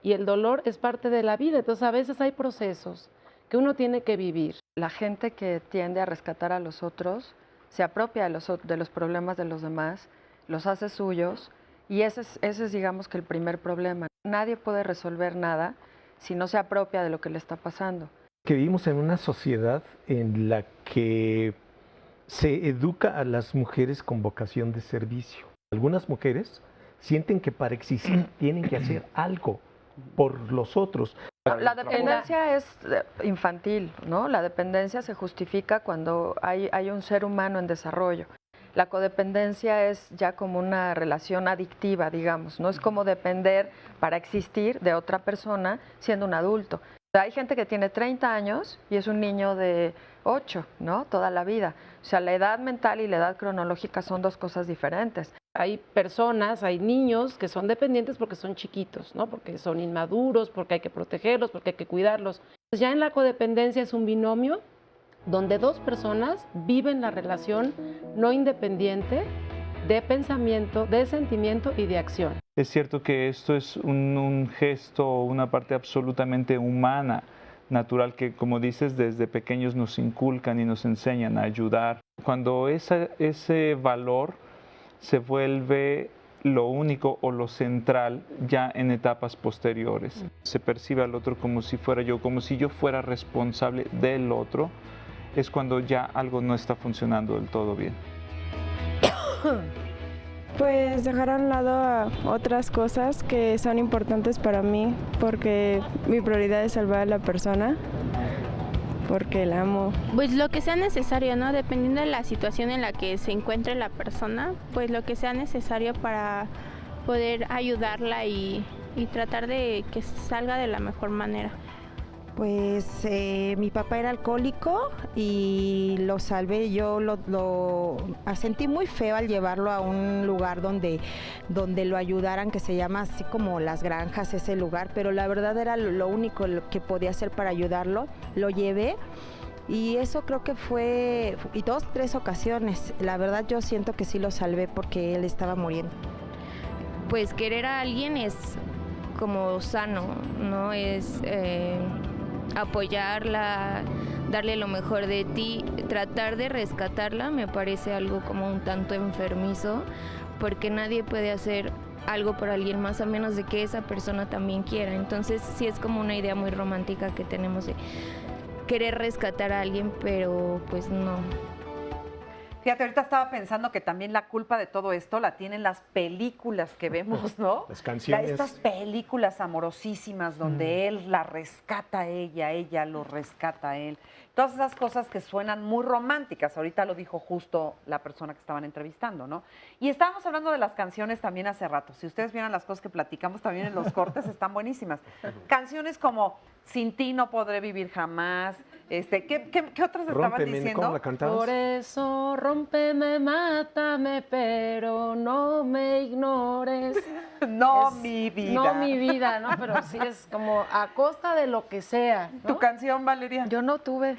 Y el dolor es parte de la vida. Entonces, a veces hay procesos que que uno tiene que vivir. La gente que tiende a rescatar a los otros se apropia de los problemas de los demás, los hace suyos, y ese es, digamos, que el primer problema. Nadie puede resolver nada si no se apropia de lo que le está pasando. Que vivimos en una sociedad en la que se educa a las mujeres con vocación de servicio. Algunas mujeres sienten que para existir tienen que hacer algo por los otros. La dependencia es infantil, ¿no? La dependencia se justifica cuando hay un ser humano en desarrollo. La codependencia es ya como una relación adictiva, digamos, ¿no? Es como depender para existir de otra persona siendo un adulto. Hay gente que tiene 30 años y es un niño de 8, ¿no? Toda la vida. O sea, la edad mental y la edad cronológica son dos cosas diferentes. Hay personas, hay niños que son dependientes porque son chiquitos, ¿no? Porque son inmaduros, porque hay que protegerlos, porque hay que cuidarlos. Pues ya en la codependencia es un binomio donde dos personas viven la relación no independiente de pensamiento, de sentimiento y de acción. Es cierto que esto es un gesto, una parte absolutamente humana, natural, que como dices, desde pequeños nos inculcan y nos enseñan a ayudar. Cuando ese valor se vuelve lo único o lo central ya en etapas posteriores. Se percibe al otro como si fuera yo, como si yo fuera responsable del otro, es cuando ya algo no está funcionando del todo bien. Pues dejar a un lado a otras cosas que son importantes para mí, porque mi prioridad es salvar a la persona, porque la amo. Pues lo que sea necesario, ¿no? Dependiendo de la situación en la que se encuentre la persona, pues lo que sea necesario para poder ayudarla y tratar de que salga de la mejor manera. Pues mi papá era alcohólico y lo salvé. Yo lo sentí muy feo al llevarlo a un lugar donde lo ayudaran, que se llama así como Las Granjas, ese lugar, pero la verdad era lo único que podía hacer para ayudarlo. Lo llevé y eso creo que fue, y 2, 3 ocasiones. La verdad yo siento que sí lo salvé porque él estaba muriendo. Pues querer a alguien es como sano, ¿no? Es apoyarla, darle lo mejor de ti, tratar de rescatarla me parece algo como un tanto enfermizo, porque nadie puede hacer algo por alguien más a menos de que esa persona también quiera. Entonces sí es como una idea muy romántica que tenemos de querer rescatar a alguien, pero pues no. Fíjate, ahorita estaba pensando que también la culpa de todo esto la tienen las películas que vemos, ¿no? Las canciones. Estas películas amorosísimas donde él la rescata a ella lo rescata a él. Todas esas cosas que suenan muy románticas. Ahorita lo dijo justo la persona que estaban entrevistando, ¿no? Y estábamos hablando de las canciones también hace rato. Si ustedes vieran las cosas que platicamos también en los cortes, están buenísimas. Canciones como Sin ti no podré vivir jamás. ¿Qué otras estaban diciendo? ¿Cómo la cantabas? Por eso rómpeme, mátame, pero no me ignores. No, mi vida. No, mi vida, ¿no? Pero sí es como a costa de lo que sea, ¿no? ¿Tu canción, Valeria? Yo no tuve.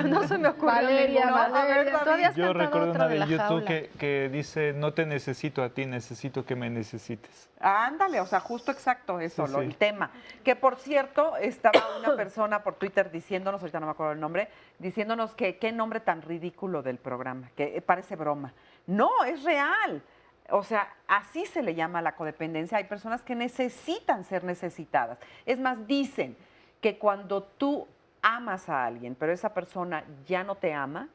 No se me ocurrió Valeria, ninguna. Valeria. ¿Tú habías Yo cantado recuerdo otra una de de La YouTube Jaula? que dice, no te necesito a ti, necesito que me necesites. Ándale, o sea, justo exacto eso, Sí, el tema. Que por cierto, estaba una persona por Twitter diciéndonos, ahorita no me acuerdo el nombre, diciéndonos que qué nombre tan ridículo del programa, que parece broma. No, es real. O sea, así se le llama a la codependencia. Hay personas que necesitan ser necesitadas. Es más, dicen que cuando tú amas a alguien, pero esa persona ya no te ama,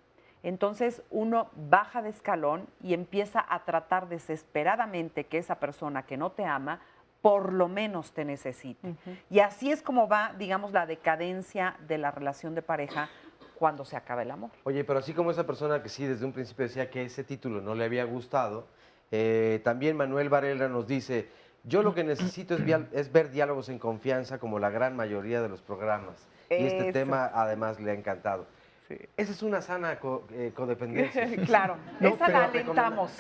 entonces uno baja de escalón y empieza a tratar desesperadamente que esa persona que no te ama, por lo menos te necesite. Y así es como va, digamos, la decadencia de la relación de pareja cuando se acaba el amor. Oye, pero así como esa persona que sí desde un principio decía que ese título no le había gustado, también Manuel Varela nos dice, yo lo que necesito es ver Diálogos en Confianza como la gran mayoría de los programas. Y este tema además le ha encantado. Sí. Esa es una sana codependencia. Claro, No, esa la alentamos.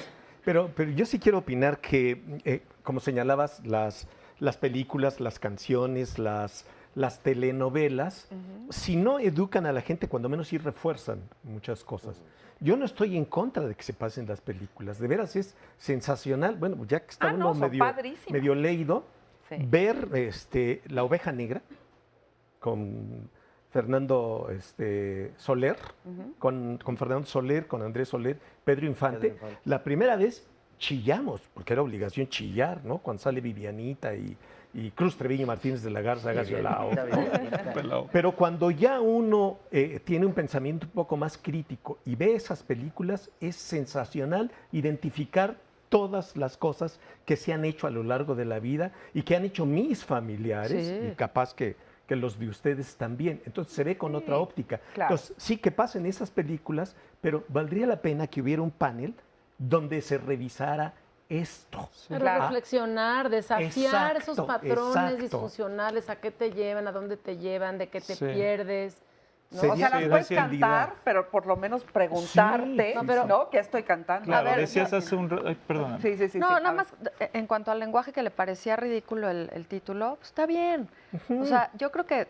Pero yo sí quiero opinar que, como señalabas, las películas, las canciones, las telenovelas, si no educan a la gente, cuando menos sí refuerzan muchas cosas. Yo no estoy en contra de que se pasen las películas, de veras es sensacional. Bueno, ya que está uno medio leído, ver La Oveja Negra con Fernando Soler, con Fernando Soler, con Andrés Soler, Pedro Infante. La primera vez chillamos, porque era obligación chillar, ¿no? Cuando sale Vivianita y Cruz Treviño Martínez de la Garza Gaciolao, ¿no? Pero cuando ya uno tiene un pensamiento un poco más crítico y ve esas películas, es sensacional identificar todas las cosas que se han hecho a lo largo de la vida y que han hecho mis familiares, y capaz que los de ustedes también. Entonces se ve con otra óptica. Claro. Entonces sí que pasen esas películas, pero valdría la pena que hubiera un panel donde se revisara esto. Reflexionar, desafiar Exacto, esos patrones exacto. disfuncionales, a qué te llevan, a dónde te llevan, de qué te pierdes. ¿no? O sea, las puedes cantar, pero por lo menos preguntarte, ¿no? ¿Qué estoy cantando? Claro, A ver, decías hace un rato, perdóname. Sí. No, nada más en cuanto al lenguaje que le parecía ridículo el título, pues está bien. O sea, yo creo que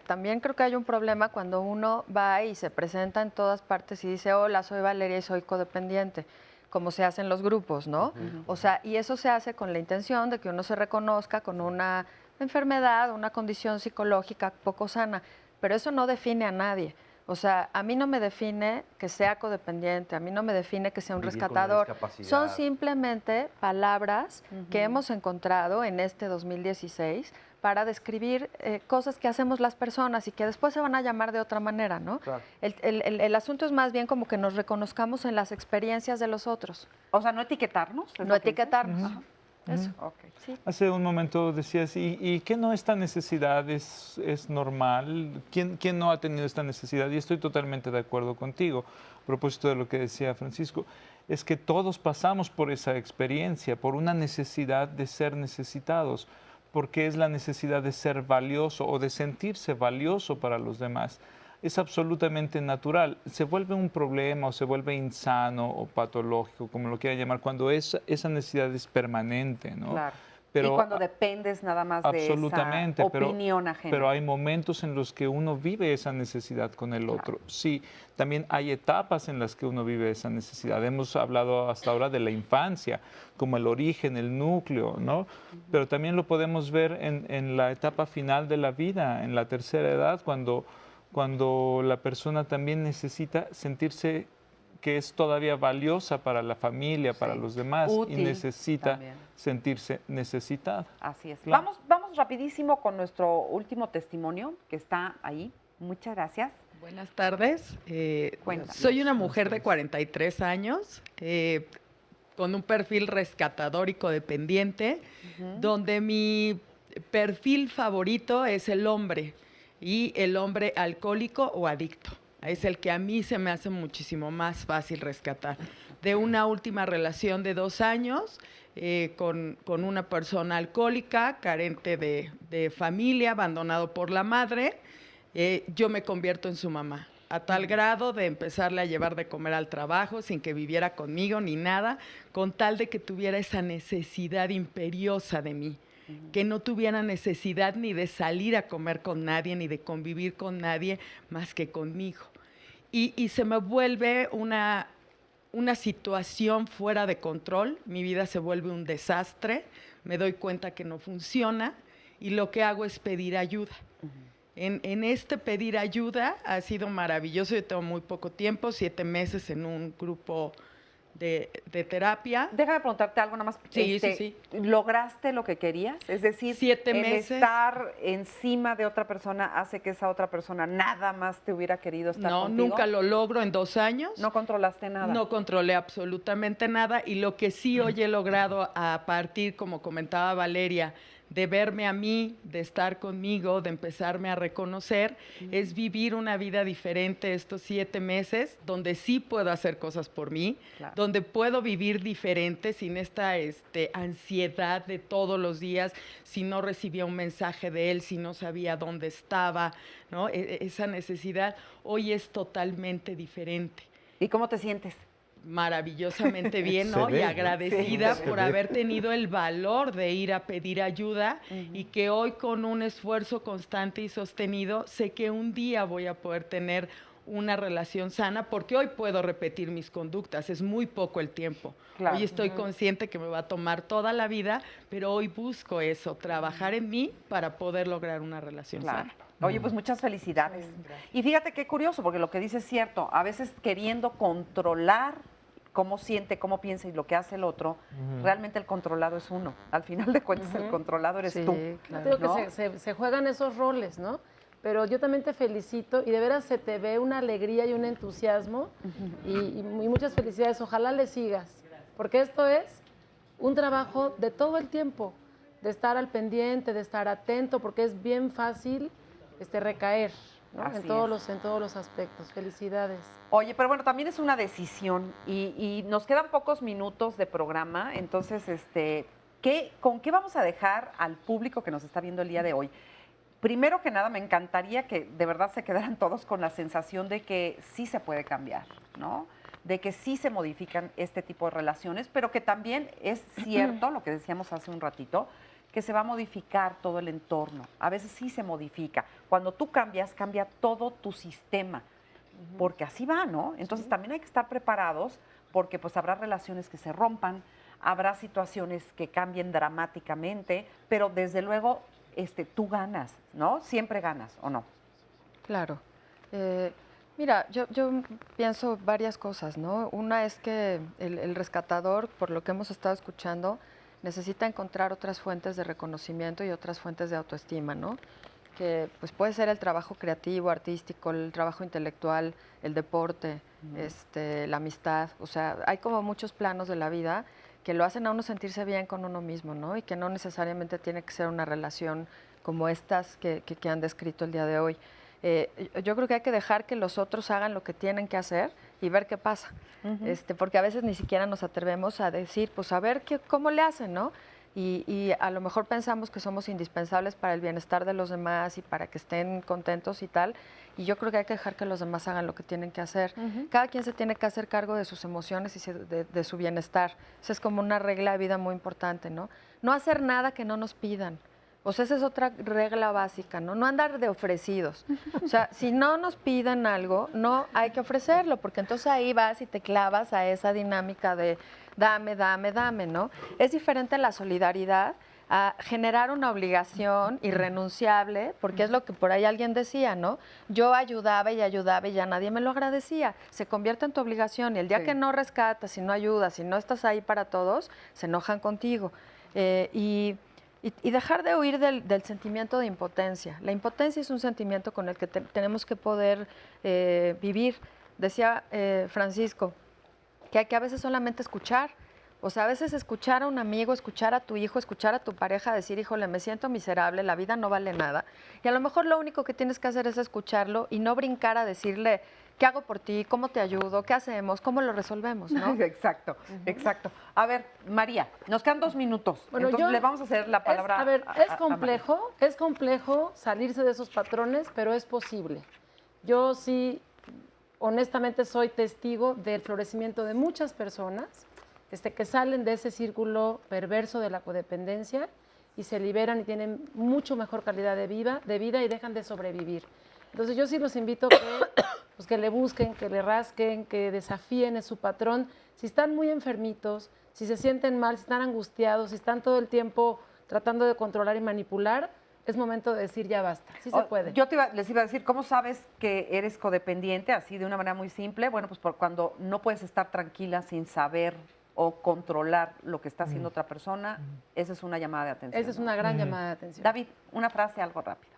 hay un problema cuando uno va y se presenta en todas partes y dice, hola, soy Valeria y soy codependiente, como se hace en los grupos, ¿no? O sea, y eso se hace con la intención de que uno se reconozca con una enfermedad, una condición psicológica poco sana, pero eso no define a nadie. O sea, a mí no me define que sea codependiente, a mí no me define que sea un Vivir con rescatador. una discapacidad. Son simplemente palabras que hemos encontrado en este 2016 para describir cosas que hacemos las personas y que después se van a llamar de otra manera, ¿no? Claro. El asunto es más bien como que nos reconozcamos en las experiencias de los otros. O sea, no etiquetarnos. No etiquetarnos. Ajá. Eso. Okay. Sí. Hace un momento decías, ¿y qué no esta necesidad es normal? ¿Quién no ha tenido esta necesidad? Y estoy totalmente de acuerdo contigo. A propósito de lo que decía Francisco, es que todos pasamos por esa experiencia, por una necesidad de ser necesitados, porque es la necesidad de ser valioso o de sentirse valioso para los demás. Es absolutamente natural. Se vuelve un problema o se vuelve insano o patológico, como lo quieran llamar, cuando esa necesidad es permanente, ¿no? Claro. Pero, y cuando dependes nada más de absolutamente, esa opinión ajena. Pero hay momentos en los que uno vive esa necesidad con el otro. Sí, también hay etapas en las que uno vive esa necesidad. Hemos hablado hasta ahora de la infancia, como el origen, el núcleo, ¿no? Pero también lo podemos ver en la etapa final de la vida, en la tercera edad, cuando la persona también necesita sentirse que es todavía valiosa para la familia, para los demás, útil y necesita también. sentirse necesitada. Así es. Claro. Vamos rapidísimo con nuestro último testimonio que está ahí. Muchas gracias. Buenas tardes. Cuéntanos. Soy una mujer de 43 años, con un perfil rescatador y codependiente, donde mi perfil favorito es el hombre, y el hombre alcohólico o adicto. Es el que a mí se me hace muchísimo más fácil rescatar. De una última relación de 2 años con una persona alcohólica, carente de familia, abandonado por la madre, yo me convierto en su mamá, a tal grado de empezarle a llevar de comer al trabajo sin que viviera conmigo ni nada, con tal de que tuviera esa necesidad imperiosa de mí. Que no tuviera necesidad ni de salir a comer con nadie, ni de convivir con nadie más que conmigo. Y se me vuelve una situación fuera de control, mi vida se vuelve un desastre, me doy cuenta que no funciona y lo que hago es pedir ayuda. En este pedir ayuda ha sido maravilloso, yo tengo muy poco tiempo, 7 meses en un grupo de terapia. Déjame preguntarte algo nada más. Sí. ¿Lograste lo que querías? Es decir, 7 el meses. estar encima de otra persona hace que esa otra persona nada más te hubiera querido estar contigo. No, nunca lo logro en 2 años. ¿No controlaste nada? No controlé absolutamente nada y lo que sí hoy he logrado a partir, como comentaba Valeria, de verme a mí, de estar conmigo, de empezarme a reconocer, es vivir una vida diferente estos 7 meses, donde sí puedo hacer cosas por mí, donde puedo vivir diferente sin esta ansiedad de todos los días, si no recibía un mensaje de él, si no sabía dónde estaba, ¿no? Esa necesidad hoy es totalmente diferente. ¿Y cómo te sientes? Maravillosamente bien, ¿no? Y agradecida por haber tenido el valor de ir a pedir ayuda y que hoy con un esfuerzo constante y sostenido sé que un día voy a poder tener una relación sana porque hoy puedo repetir mis conductas, es muy poco el tiempo. Claro. Hoy estoy consciente que me va a tomar toda la vida, pero hoy busco eso, trabajar en mí para poder lograr una relación sana. Oye, pues muchas felicidades. Y fíjate qué curioso, porque lo que dice es cierto. A veces queriendo controlar cómo siente, cómo piensa y lo que hace el otro, realmente el controlado es uno. Al final de cuentas, el controlado eres tú. Claro. Digo ¿no? que se juegan esos roles, ¿no? Pero yo también te felicito y de veras se te ve una alegría y un entusiasmo y muchas felicidades. Ojalá le sigas, porque esto es un trabajo de todo el tiempo, de estar al pendiente, de estar atento, porque es bien fácil recaer, ¿no? En todos los aspectos. Felicidades. Oye, pero bueno, también es una decisión y nos quedan pocos minutos de programa, entonces, ¿con qué vamos a dejar al público que nos está viendo el día de hoy? Primero que nada, me encantaría que de verdad se quedaran todos con la sensación de que sí se puede cambiar, ¿no? De que sí se modifican este tipo de relaciones, pero que también es cierto, lo que decíamos hace un ratito, que se va a modificar todo el entorno. A veces sí se modifica. Cuando tú cambias, cambia todo tu sistema, porque así va, ¿no? Entonces también hay que estar preparados porque pues habrá relaciones que se rompan, habrá situaciones que cambien dramáticamente, pero desde luego tú ganas, ¿no? Siempre ganas, ¿o no? Claro. Mira, yo pienso varias cosas, ¿no? Una es que el rescatador, por lo que hemos estado escuchando, necesita encontrar otras fuentes de reconocimiento y otras fuentes de autoestima, ¿no? Que pues puede ser el trabajo creativo, artístico, el trabajo intelectual, el deporte, la amistad. O sea, hay como muchos planos de la vida que lo hacen a uno sentirse bien con uno mismo, ¿no? Y que no necesariamente tiene que ser una relación como estas que han descrito el día de hoy. Yo creo que hay que dejar que los otros hagan lo que tienen que hacer y ver qué pasa. Porque a veces ni siquiera nos atrevemos a decir, pues a ver cómo le hacen, ¿no? Y a lo mejor pensamos que somos indispensables para el bienestar de los demás y para que estén contentos y tal. Y yo creo que hay que dejar que los demás hagan lo que tienen que hacer. Cada quien se tiene que hacer cargo de sus emociones y de su bienestar. Esa es como una regla de vida muy importante, ¿no? No hacer nada que no nos pidan. O sea, esa es otra regla básica, ¿no? No andar de ofrecidos. O sea, si no nos piden algo, no hay que ofrecerlo, porque entonces ahí vas y te clavas a esa dinámica de dame, dame, dame, ¿no? Es diferente la solidaridad a generar una obligación irrenunciable, porque es lo que por ahí alguien decía, ¿no? Yo ayudaba y ya nadie me lo agradecía. Se convierte en tu obligación y el día que no rescatas, si no ayudas, si no estás ahí para todos, se enojan contigo. Y dejar de huir del sentimiento de impotencia. La impotencia es un sentimiento con el que tenemos que poder vivir. Decía Francisco que hay que a veces solamente escuchar. O sea, a veces escuchar a un amigo, escuchar a tu hijo, escuchar a tu pareja decir, híjole, me siento miserable, la vida no vale nada. Y a lo mejor lo único que tienes que hacer es escucharlo y no brincar a decirle, ¿qué hago por ti? ¿Cómo te ayudo? ¿Qué hacemos? ¿Cómo lo resolvemos? ¿No? Exacto, exacto. A ver, María, nos quedan 2 minutos. Bueno, entonces le vamos a hacer la palabra. Es complejo salirse de esos patrones, pero es posible. Yo sí, honestamente, soy testigo del florecimiento de muchas personas que salen de ese círculo perverso de la codependencia y se liberan y tienen mucho mejor calidad de vida y dejan de sobrevivir. Entonces yo sí los invito que le busquen, que le rasquen, que desafíen a su patrón. Si están muy enfermitos, si se sienten mal, si están angustiados, si están todo el tiempo tratando de controlar y manipular, es momento de decir ya basta. Sí se puede. Yo les iba a decir, ¿cómo sabes que eres codependiente? Así de una manera muy simple. Bueno, pues cuando no puedes estar tranquila sin saber o controlar lo que está haciendo otra persona, esa es una llamada de atención. Esa es una gran llamada de atención. David, una frase, algo rápido.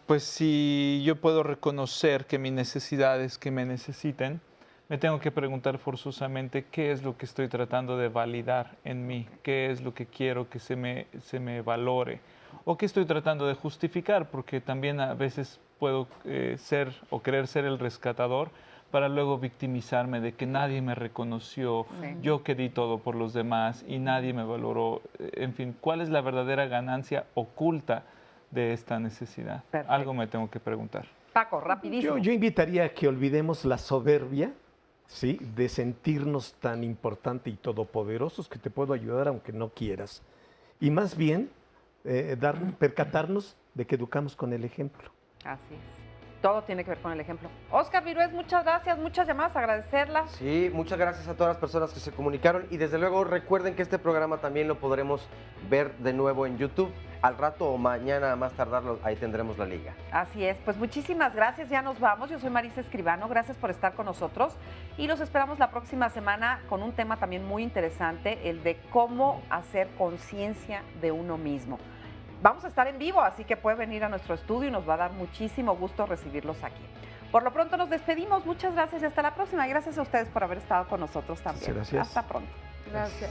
Pues si yo puedo reconocer que mi necesidad es que me necesiten, me tengo que preguntar forzosamente qué es lo que estoy tratando de validar en mí, qué es lo que quiero que se me valore o qué estoy tratando de justificar, porque también a veces puedo ser o querer ser el rescatador para luego victimizarme de que nadie me reconoció, yo que di todo por los demás y nadie me valoró. En fin, ¿cuál es la verdadera ganancia oculta de esta necesidad? Perfecto. Algo me tengo que preguntar. Paco, rapidísimo. Yo invitaría a que olvidemos la soberbia, ¿sí?, de sentirnos tan importantes y todopoderosos que te puedo ayudar aunque no quieras. Y más bien, percatarnos de que educamos con el ejemplo. Así es. Todo tiene que ver con el ejemplo. Óscar Virués, muchas gracias, muchas llamadas, agradecerlas. Sí, muchas gracias a todas las personas que se comunicaron y desde luego recuerden que este programa también lo podremos ver de nuevo en YouTube. Al rato o mañana a más tardar, ahí tendremos la liga. Así es, pues muchísimas gracias, ya nos vamos. Yo soy Marisa Escribano, gracias por estar con nosotros y los esperamos la próxima semana con un tema también muy interesante, el de cómo hacer conciencia de uno mismo. Vamos a estar en vivo, así que puede venir a nuestro estudio y nos va a dar muchísimo gusto recibirlos aquí. Por lo pronto nos despedimos, muchas gracias y hasta la próxima. Gracias a ustedes por haber estado con nosotros también. Gracias. Hasta pronto. Gracias.